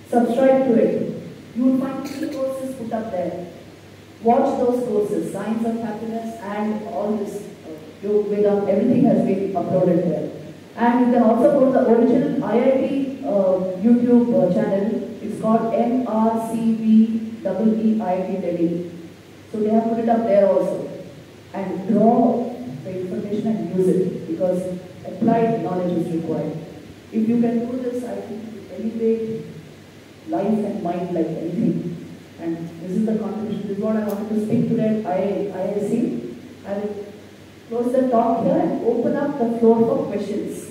Subscribe to it. You will find 3 courses put up there. Watch those courses, Science of Happiness and all this Yoga Vedanta, everything has been uploaded there. And you can also go to the original IIT YouTube channel. It's called MRCV IIT Delhi. So they have put it up there also. And draw the information and use it because applied knowledge is required. If you can do this, I think you elevate life and mind like anything. And this is the contribution. This is what I wanted to speak today at IISc. I will close the talk here and open up the floor for questions.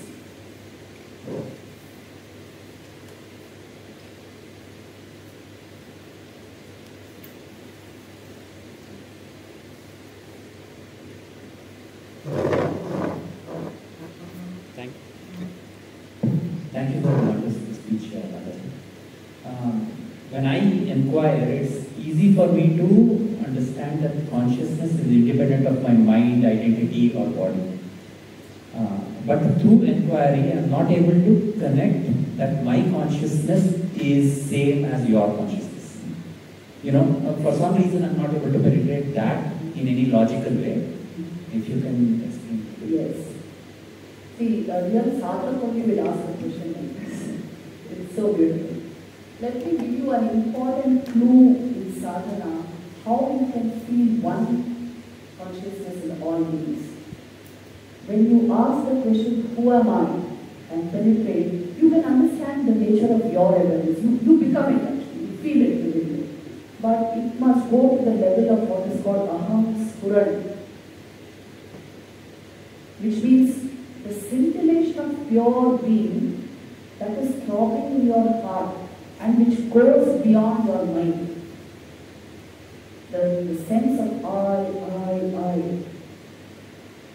Thank you for the wonderful speech, Mother. When I inquire, it's easy for me to understand that consciousness is independent of my mind, identity, or body. But through inquiry, I am not able to connect that my consciousness is same as your consciousness. For some reason, I am not able to penetrate that in any logical way. If you can explain. Yes. See, real sadhana only will ask a question like this. It's so beautiful. Let me give you an important clue in sadhana, how you can feel one consciousness in all beings. When you ask the question, who am I? And penetrate, you can understand the nature of your awareness. You become it actually, you feel it within you. But it must go to the level of what is called aham spuran, which means the scintillation of pure being that is throbbing in your heart and which goes beyond your mind. The sense of I,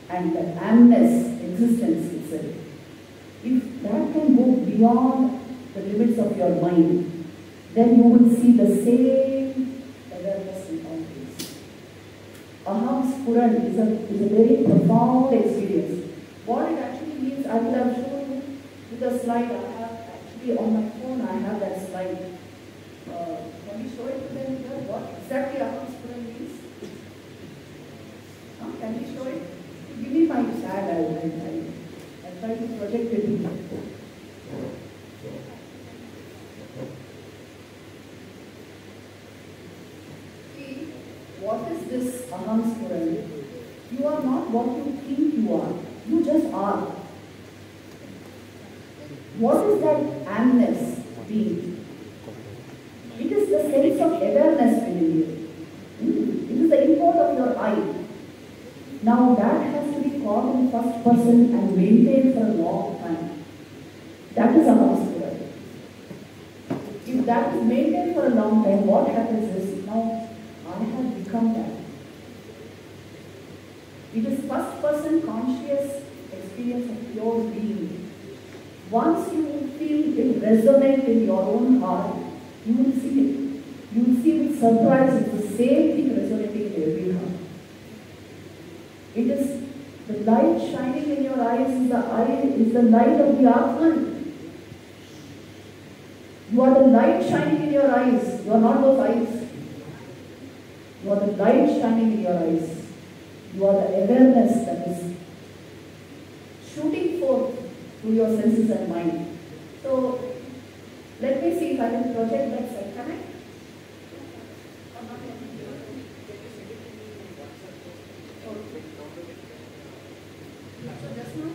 and the amness, existence itself. If that can go beyond the limits of your mind, then you will see the same awareness in all things. Aham Spuran is a very profound experience. What it actually means, I will have shown you with a slide. I have actually on my phone, I have that slide. Can we show it to them here? What exactly Aham Spuran means? Can we show it? Give me my pad, I'll try to project it. See, what is this Aham Spuran? You are not what you think you are. You just are. What is that amness being? It is the sense of awareness within you. It is the import of your I. Now that has to be caught in first person and maintained for a long time. That is Aham Spuran. If that is maintained for a long time, what happens is, now I have become that. It is first person conscious experience of pure being. Once you will feel it resonate in your own heart, you will see it. You will see with surprise, it's the same thing resonating in every heart. It is the light shining in your eyes is the light of the Atman. You are the light shining in your eyes. You are not those eyes. You are the light shining in your eyes. You are the awareness that is shooting forth through your senses and mind. So, let me see if I can project that side. Can I? So just now?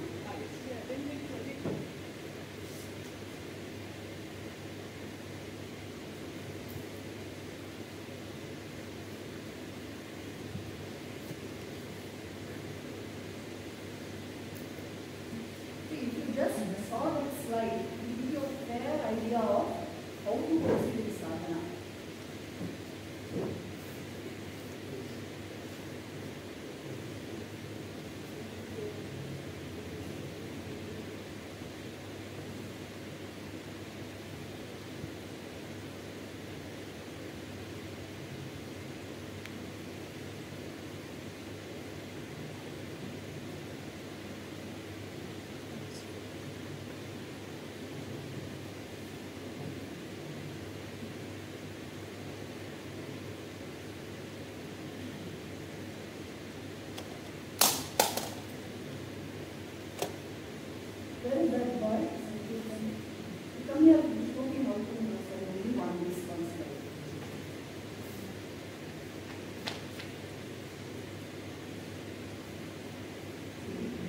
Just saw that slide, it will give you a fair idea of how to proceed with sadhana. Where is that boy? Come here, show me how to master only one slide.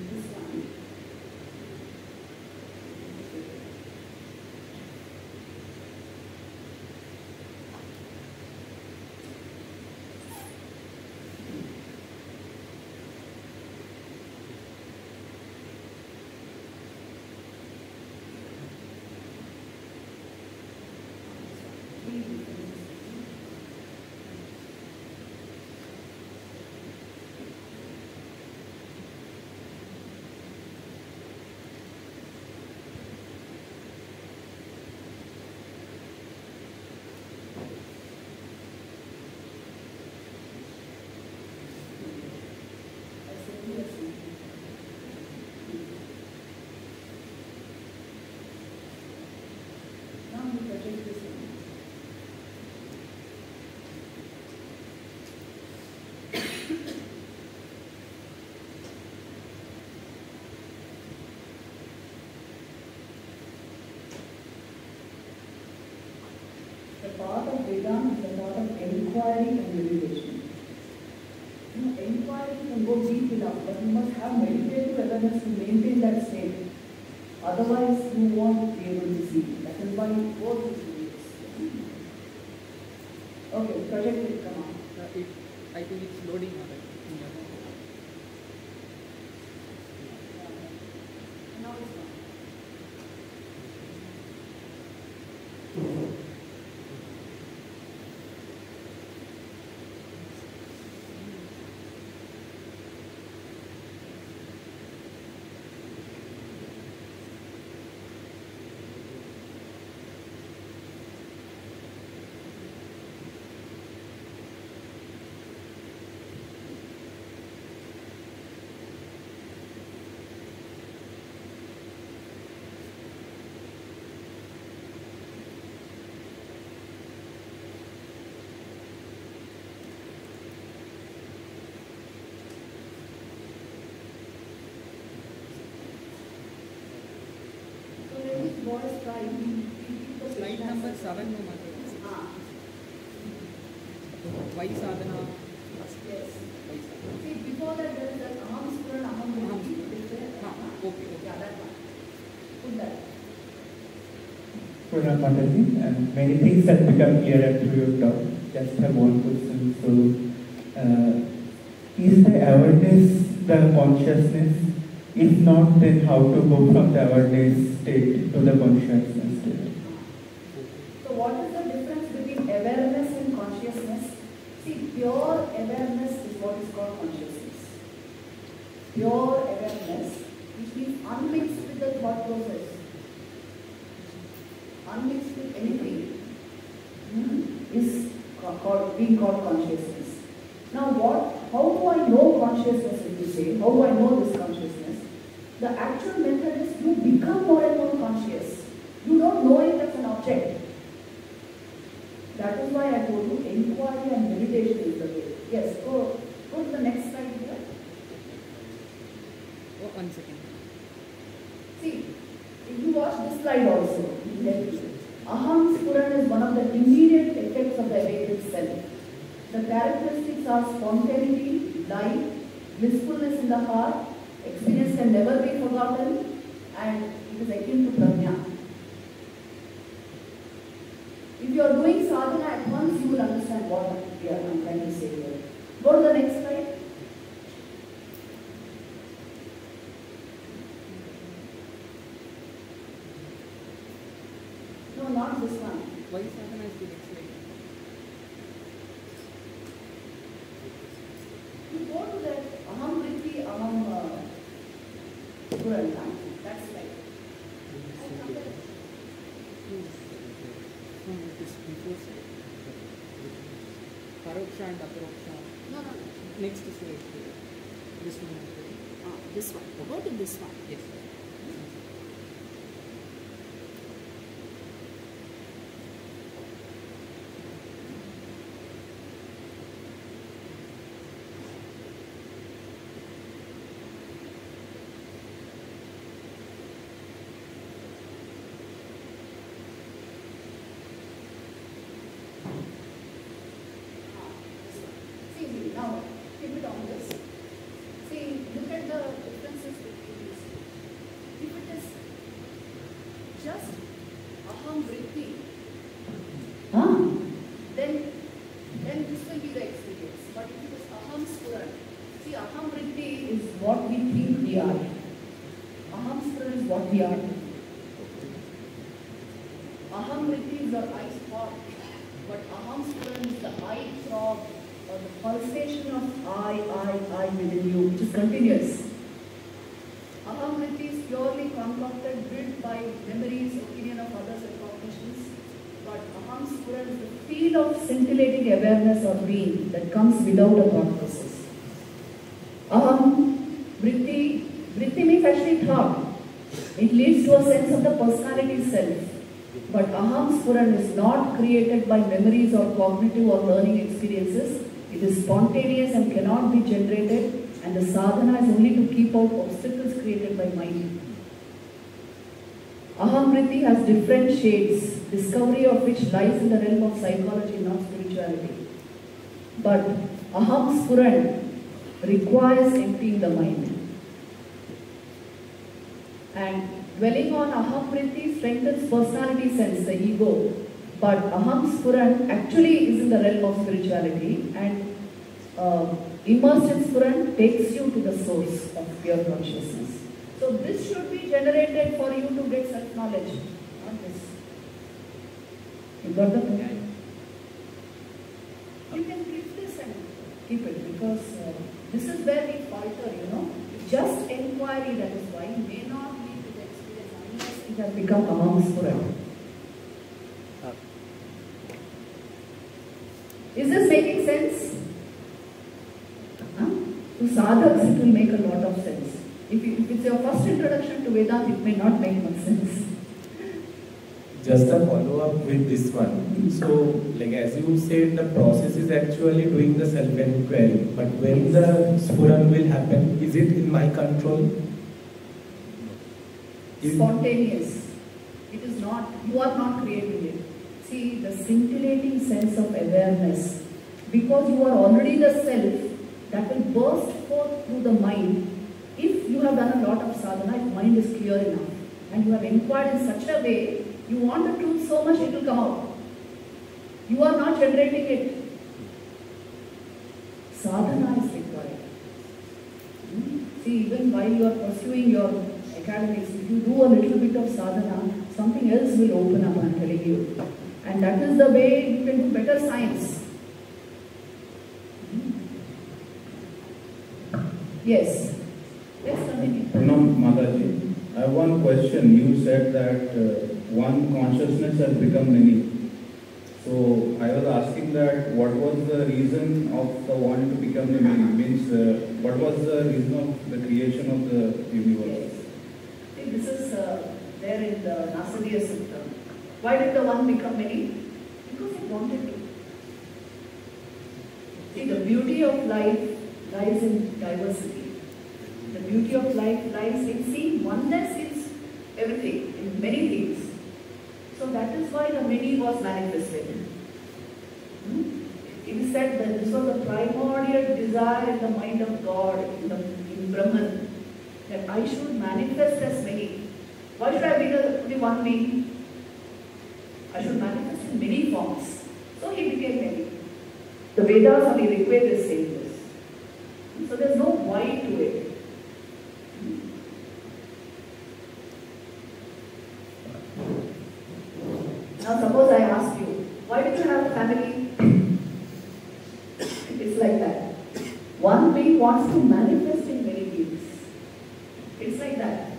This one. Now we project this one. The path of Vedanta is the path of inquiry and meditation. Inquiry can go deep enough, but you must have meditative awareness to maintain that state. Otherwise, you won't be able to see. That is why both these videos. Okay, project it, come on. I think it's loading already. Now it's not. Boys try the Slide number 7 no matter. Why sadhana? Yes. Why sadhana? See, before that there is that aham spuran, aham vritti. Okay. Yeah, that one. Put that. Pranam Mataji, and many things have become clearer through your talk. Just have one question. So, is the awareness the consciousness? If not, then how to go from the awareness state to the consciousness state? So what is the difference between awareness and consciousness? See, pure awareness is what is called consciousness. Pure awareness, which means unmixed with the thought process, unmixed with anything, is being called consciousness. Now how do I know consciousness, if you say? How do I know this consciousness? The actual method is you become more and more conscious. You don't know it as an object. That is why I told you inquiry and meditation is the way. Yes, go to the next slide here. Oh, 1 second. See, you watch this slide also. Aham Spuran is one of the immediate effects of the awakened self. The characteristics are spontaneity, light, blissfulness in the heart, experience can never be forgotten, and it is akin to prajna. If you are doing sadhana at once, you will understand what I'm trying to say here. Go to the next slide. No, not this one. Why sadhana is the next slide? You go to that aham vritti, aham spuran. That's right. It is before slide. Paroksha and Aparoksha. No. Next slide. This one. This one. Go to this one. Yes. what we are. Aham vritti is the I spot, but aham spuran is the I throb, or the pulsation of I within you, which is continuous. Aham vritti is purely concocted, built by memories, opinion of others and cognitions. But aham spuran is the feel of scintillating awareness or being that comes without a thought process. Aham vritti means actually thought. It leads to a sense of the personality self. But aham spuran is not created by memories or cognitive or learning experiences. It is spontaneous and cannot be generated, and the sadhana is only to keep out obstacles created by mind. Aham vritti has different shades, discovery of which lies in the realm of psychology, not spirituality. But aham spuran requires emptying the mind. And dwelling on aham vritti strengthens personality sense, the ego. But aham spuran actually is in the realm of spirituality, and immersed in spuran takes you to the source of pure consciousness. So this should be generated for you to get self-knowledge, not this. You got the point? You can keep this and keep it, because this is where we falter, you know. Just inquiry, that is why, may not lead to the experience unless it has become aham spuran. Is this making sense? To sadhaks it will make a lot of sense. If it's your first introduction to Vedanta, it may not make much sense. Just a follow-up with this one. So, like as you said, the process is actually doing the self-inquiry. But when the spuran will happen, is it in my control? Spontaneous. It is not. You are not creating it. See, the scintillating sense of awareness, because you are already the self, that will burst forth through the mind. If you have done a lot of sadhana, if mind is clear enough, and you have inquired in such a way, you want the truth so much, it will come out. You are not generating it. Sadhana is required. See, even while you are pursuing your academics, if you do a little bit of sadhana, something else will open up, I am telling you. And that is the way you can do better science. Yes. Let's continue. Pranam Mataji, I have one question. You said that one consciousness has become many. So I was asking that what was the reason of the one to become the many? Means what was the reason of the creation of the universe? Yes. See, this is there in the Nasadiya Sutta. Why did the one become many? Because it wanted to. See, the beauty of life lies in diversity. The beauty of life lies in seeing oneness in everything, in many things. So that is why the many was manifested. It is said that this was a primordial desire in the mind of God, in Brahman, that I should manifest as many. Why should I be the only one being? I should manifest in many forms. So he became many. The Vedas and the Rigveda is saying this. So there is no why to it. Now suppose I ask you, why did you have a family? It's like that. One being wants to manifest in many beings. It's like that.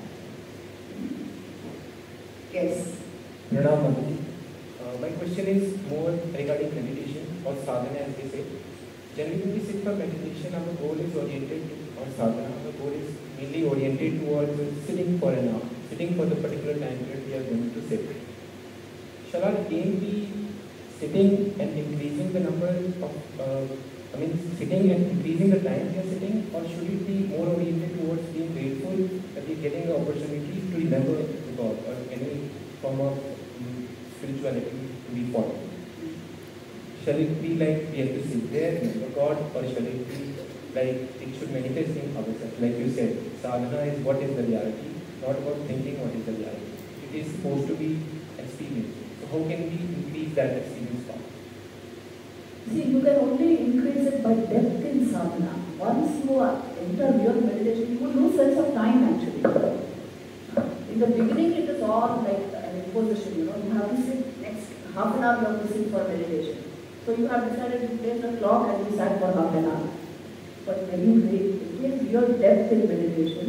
Yes. Pranam, my question is more regarding meditation or sadhana, as they say. Generally, when we sit for meditation, our goal is oriented, or sadhana, our goal is mainly oriented towards sitting for an hour, sitting for the particular time period we are going to sit. Shall our aim be sitting and increasing the number of, sitting and increasing the time we are sitting, or should it be more oriented towards being grateful that we are getting the opportunity to remember God or any form of spirituality to be followed? Shall it be like we have to sit there and remember God, or shall it be like it should manifest in ourselves? Like you said, sadhana is what is the reality, not about thinking what is the reality. It is supposed to be experienced. So how can we increase that experience part? See, you can only increase it by depth in sadhana. Once you enter real meditation, you will lose sense of time actually. In In the beginning, it is all like an imposition, you have to sit next half an hour, you have to sit for meditation. So you have decided to place the clock and you sat for half an hour. But when you gain real depth in meditation,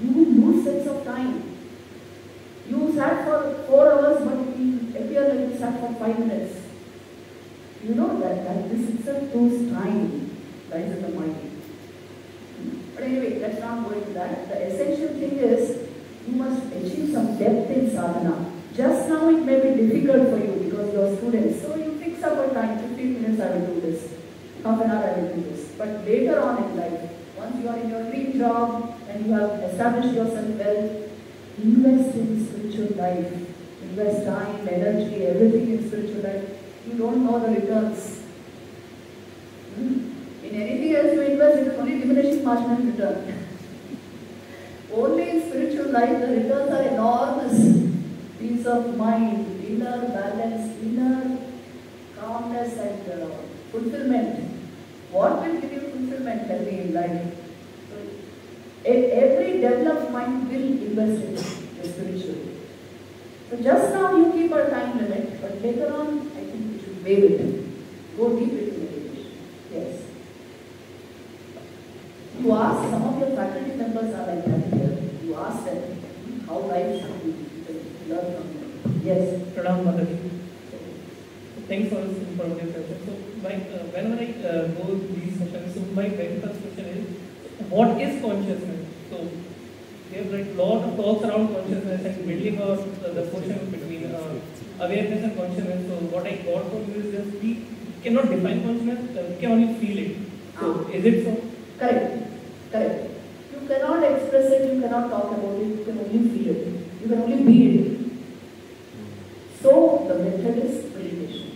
you will lose sense of time. You sat for 4 hours, but it will appear like you sat for 5 minutes. You know that this itself proves time lies in the mind. But anyway, let's not go into that. The essential thing is, you must achieve some depth in sadhana. Just now it may be difficult for you because you are students. So you fix up a time, 15 minutes I will do this, half an hour I will do this. But later on in life, once you are in your dream job and you have established yourself well, invest in spiritual life. Invest time, energy, everything in spiritual life. You don't know the returns. In anything else you invest, it is only diminishing marginal return. Only in spiritual life the returns are enormous. Peace of mind, inner balance, inner calmness and fulfillment. What will give you fulfillment? Tell me in life. So, every developed mind will invest in the spiritual. So just now you keep a time limit, but later on I think you should waive it. Go deep into meditation. Yes. You ask, some of your faculty members are like that here. You ask them how life should be. Learn from them. Yes. Pranam Mataji. Thanks for this informative session. So, whenever I go these sessions, so my very first question is, what is consciousness? So, we have a lot of talks around consciousness and building the question between awareness and consciousness. So, what I got from you is just we cannot define consciousness, we can only feel it. So, is it so? Correct. Correct. You cannot express it, you cannot talk about it, you can only feel it. You can only be it. So, the method is meditation.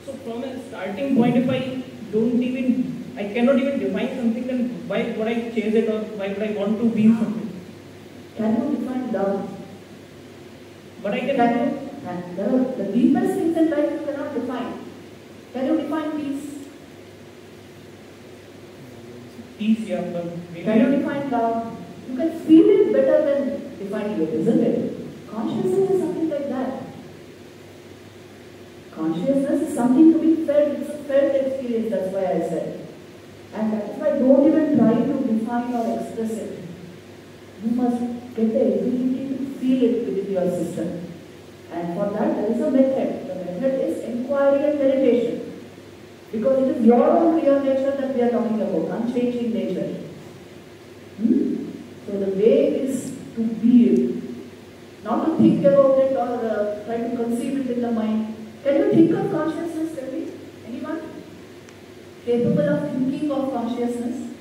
So, from a starting point, if I cannot even define something, then why would I change it, or why would I want to be something? Can you define love? But I can. There are the deepest things in life you cannot define. Can you define peace? Peace, yeah, but maybe. Can you define love? You can feel it better than defining it, isn't it? Consciousness is something like that. Consciousness is something to be felt. It's a felt experience, that's why I said. And that is why don't even try to define or express it. You must get the ability to feel it within your system. And for that, there is a method. The method is inquiry and meditation. Because it is your own real nature that we are talking about, unchanging nature. So the way is to be it. Not to think about it or try to conceive it in the mind. Can you think of consciousness, tell me? Anyone? Capable of thinking of consciousness?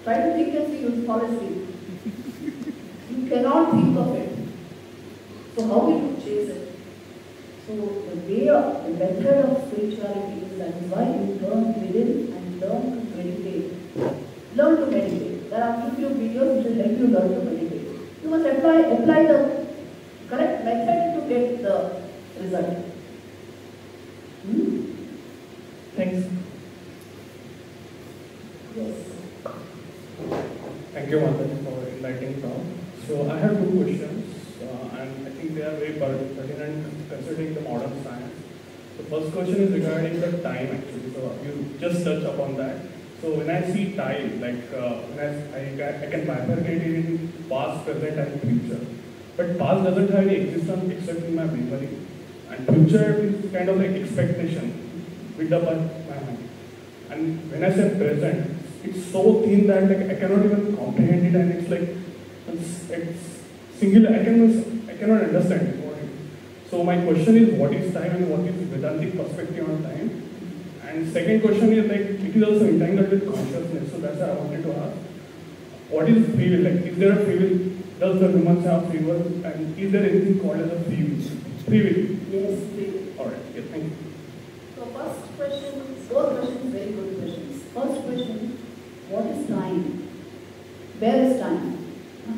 Try to think and see, you'll fall asleep. You cannot think of it. So how will you chase it? So the way of, the method of spirituality is that is why you learn within and learn to meditate. Learn to meditate. There are YouTube videos which will help you learn to meditate. You must apply the correct method to get the result. Thanks. Yes. Thank you, Mataji, for enlightening talk. So I have two questions, and I think they are very pertinent considering the modern science. The first question is regarding the time, actually. So you just touched upon that. So when I see time, like I can bifurcate it in past, present, and future. But past doesn't have any existence except in my memory, and future is kind of like expectation built up by my mind. And when I say present, it's so thin that like I cannot even comprehend it, and it's like it's singular. I cannot understand it. So my question is, what is time and what is Vedantic perspective on time? And second question is like it is also entangled with consciousness. So that's why I wanted to ask, what is free will? Like, is there a free will? Does the humans have free will? And is there anything called as a free will? Free will? Yes, free will. All right. Yes, thank you. So first question, both questions very good questions. First question, what is time? Where is time?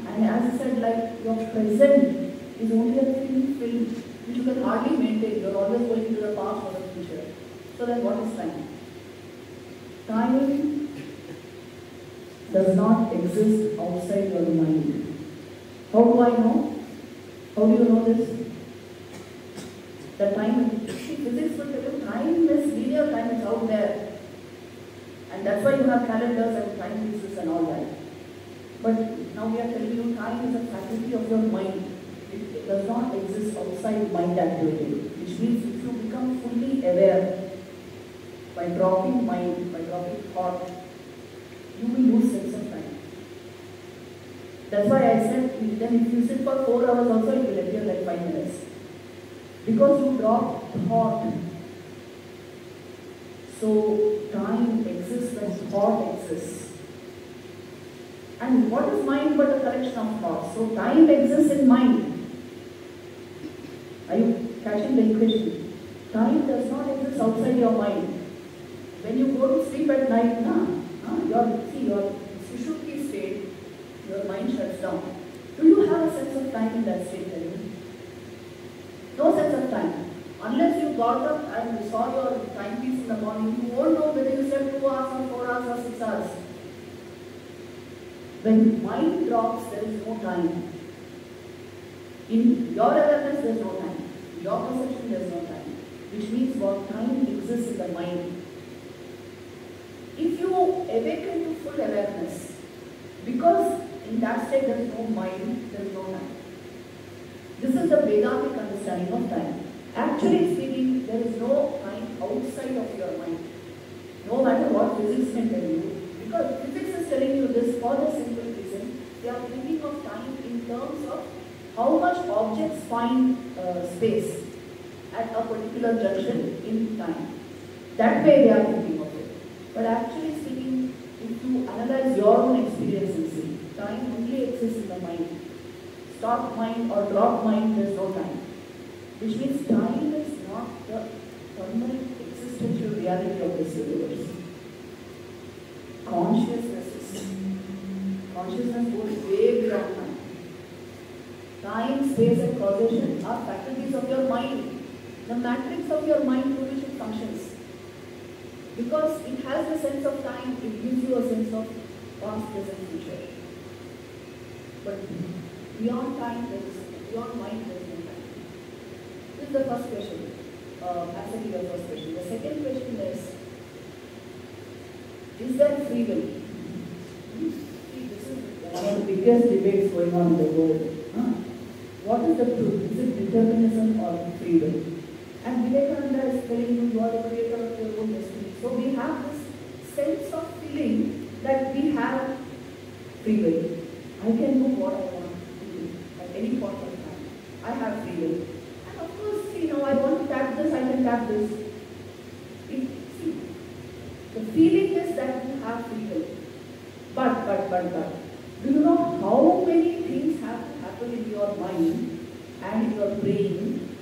And as I said, like your present is only a thin film which you can hardly maintain. You are always going to the past or the future. So then what is time? Time does not exist outside your mind. How do I know? How do you know this? The time, see, physics will tell you time is linear, time is out there. And that's why you have calendars and timepieces and all that. But now we are telling you time is a faculty of your mind. It does not exist outside mind activity. Which means if you become fully aware by dropping mind, by dropping thought, you will lose sense of time. That's why I said, then if you sit for 4 hours also, it will appear like 5 minutes. Because you drop thought. So time exists when thought exists. And what is mind but a collection of thoughts? So time exists in mind. Are you catching the equation? Time does not exist outside your mind. When you go to sleep at night, your Sushupti state, your mind shuts down. Do you have a sense of time in that state? No sense of time. Unless you got up and you saw your timepiece in the morning, you won't know whether you slept 2 hours or 4 hours or 6 hours. When mind drops, there is no time. In your awareness, there is no time. In your perception, there is no time. Which means what time exists in the mind. If you awaken to full awareness, because in that state there is no mind, there is no time. This is the Vedantic understanding of time. Actually speaking, there is no time outside of your mind. No matter what physics can tell you, because physics is telling you this for the simple reason, they are thinking of time in terms of how much objects find space at a particular junction in time. That way they are thinking of it. But actually speaking, if you analyze your own experience and see, time only exists in the mind. Stop mind or drop mind, there is no time. Which means time is not the permanent existential reality of this universe. Consciousness is. Consciousness goes way beyond time. Time, space and causation are faculties of your mind. The matrix of your mind through which it functions. Because it has the sense of time, it gives you a sense of past, present, future. But beyond time, beyond mind, there is no time. This is the first question. Answer to your first question. The second question is there free will? See, this is one of the biggest debates going on in the world. What is the truth? Is it determinism or free will? And Vivekananda is telling you are the creator of your own destiny. So we have this sense of feeling that we have free will. I can do what I want to do at any point of time. I have free will. And of course, I want to tap this, I can tap this. The feeling is that you have free will. But, do you know how many things have to happen in your mind and in your brain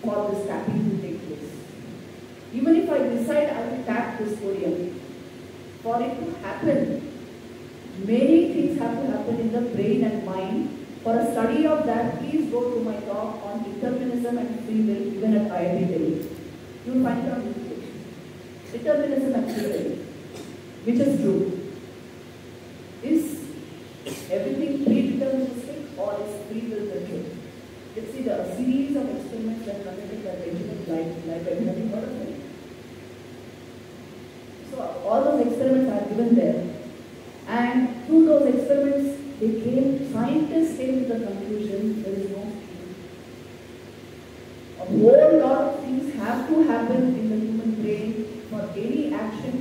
for this tapping to take place? Even if I decide I will tap this podium, for it to happen, many things have to happen in the brain and mind. For a study of that, please go to my talk on determinism and free will given at IIT Delhi. You will find it on YouTube. Determinism and free will. Which is true? Is everything predeterministic or is free will the truth? Let's see, there are a series of experiments that are conducted by Benjamin Liebig. Have you heard of them? So all those experiments are given there. And through those experiments, scientists came to the conclusion there is no free will. A whole lot of things have to happen in the human brain for any action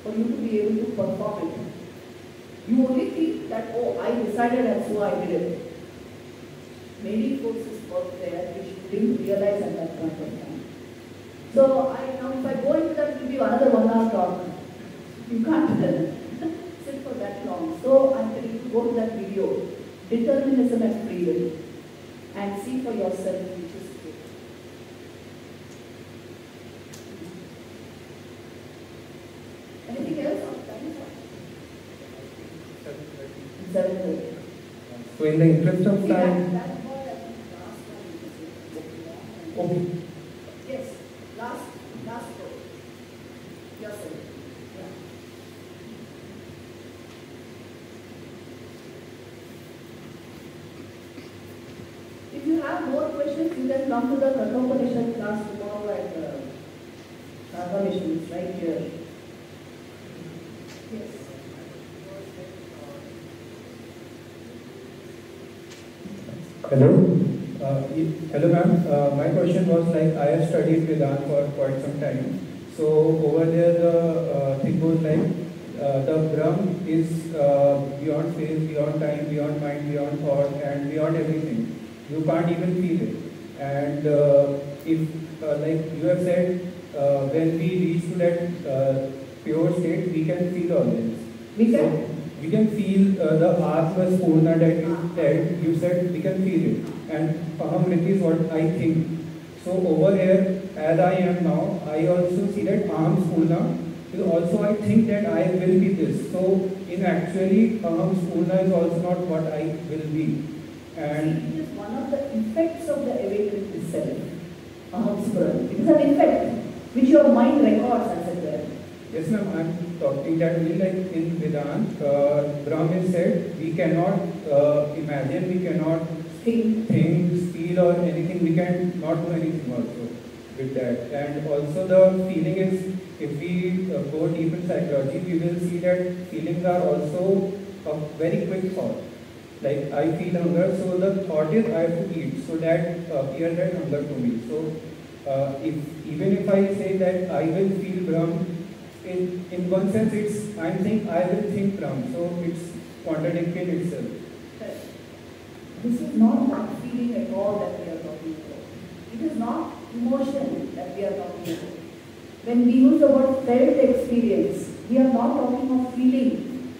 for you to be able to perform it. You only think that, oh, I decided and so I did it. Many forces work there which you didn't realize at that point of time. So now if I go into that, it will be another 1 hour talk. You can't sit for that long. So I'm telling you to go to that video, Determinism and Free Will, and see for yourself which is true. Anything else on time? 7:30. So in the interest of See, time, that was, I think, last one. okay. Yes, last row. Yourself. Yeah. you have more questions, you can come to the Kathopanishad class tomorrow at Sarada Missions, right here. Yes. Hello. Hello ma'am. My question was like I have studied Vedanta for quite some time. So over there the thing goes like the Brahm is beyond space, beyond time, beyond mind, beyond thought and beyond everything. You can't even feel it. And if like you have said when we reach to that pure state we can feel all this. We can. So, we can feel the Atma Spurna that you said we can feel it. And Ahamriti is what I think. So over here, as I am now, I also see that Aham Spurna is also I think that I will be this. So in actually Aham Spurna is also not what I will be. And it is one of the effects of the awakening itself. Aham Spurna. It is an effect which your mind records as it were. yes ma'am, I am talking that only like in Vedanta, Brahma said we cannot imagine, we cannot think, feel or anything, we can not do anything also with that. And also the feeling is, if we go deep in psychology, we will see that feelings are also a very quick thought. Like I feel hunger, so the thought is I have to eat, so that appears that hunger to me. So even if I say that I will feel Brahma, in one sense it's I'm saying I will think Brahma, so it's contradicting itself. This is not that feeling at all that we are talking about. It is not emotion that we are talking about. When we use the word felt experience, we are not talking of feeling.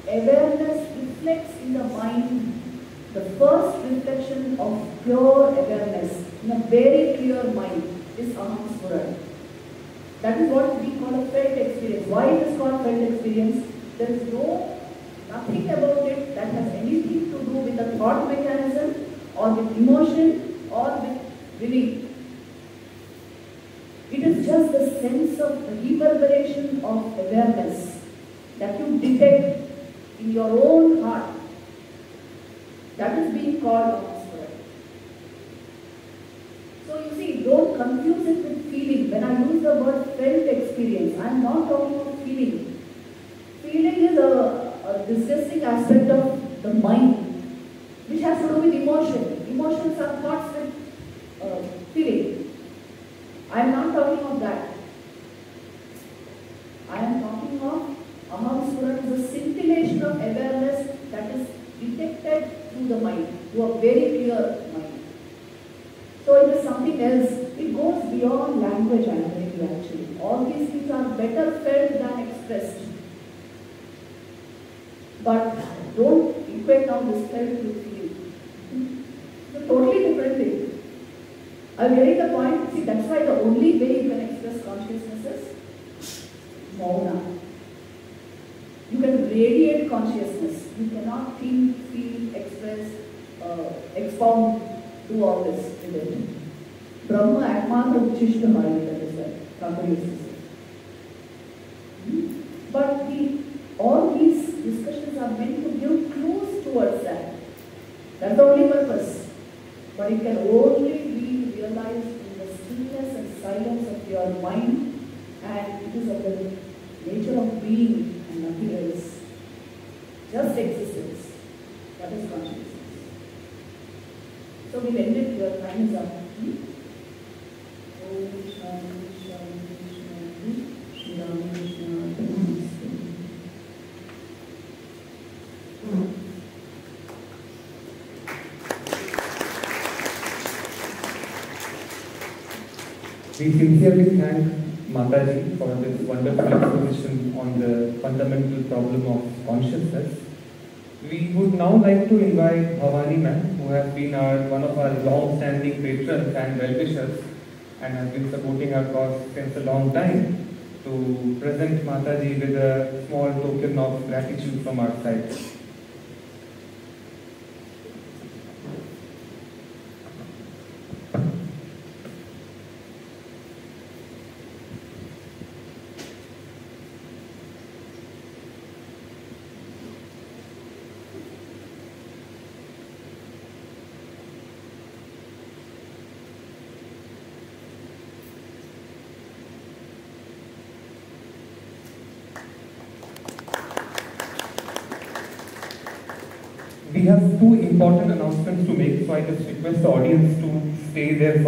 Awareness reflects in the mind the first reflection of pure awareness in a very clear mind is Aham Spurana. That is what we call a felt experience. Why it is called felt experience? There is nothing about it that has anything to do with the thought mechanism or with emotion or with belief. It is just the sense of reverberation of awareness that you detect in your own heart. That is being called Aham. So you see, don't confuse it with feeling. When I use the word felt experience, I am not talking about feeling. Feeling is a disgusting aspect of the mind, which has to do with emotion. Emotions are thoughts with feeling. I am not talking of that. I am talking of Aham Spurana is a scintillation of awareness that is detected through the mind, through a very clear mind. So it is something else. It goes beyond language actually. All these things are better felt than expressed. But don't equate now this felt with feeling. It's a totally different thing. I'm getting the point. See, that's why the only way you can express consciousness is mauna. You can radiate consciousness. You cannot think, feel, express, expound, do all this with it. Brahma Atmatra Uchishta Hari, that is what Thakur used to say. But all these discussions are meant to give clues towards that. That's the only purpose. But it can only be realized in the stillness and silence of your mind, and it is of the nature of being and nothing else. Just existence. That is consciousness. So we'll end it here. Time is up. Om Shanti Shanti Shanti Shri Ramakrishna Namaste. We sincerely thank Mataji for this wonderful exposition on the fundamental problem of consciousness. We would now like to invite Bhavani ma'am, who has been one of our long-standing patrons and well-wishers and has been supporting our cause since a long time, to present Mataji with a small token of gratitude from our side. We have two important announcements to make, so I just request the audience to stay there for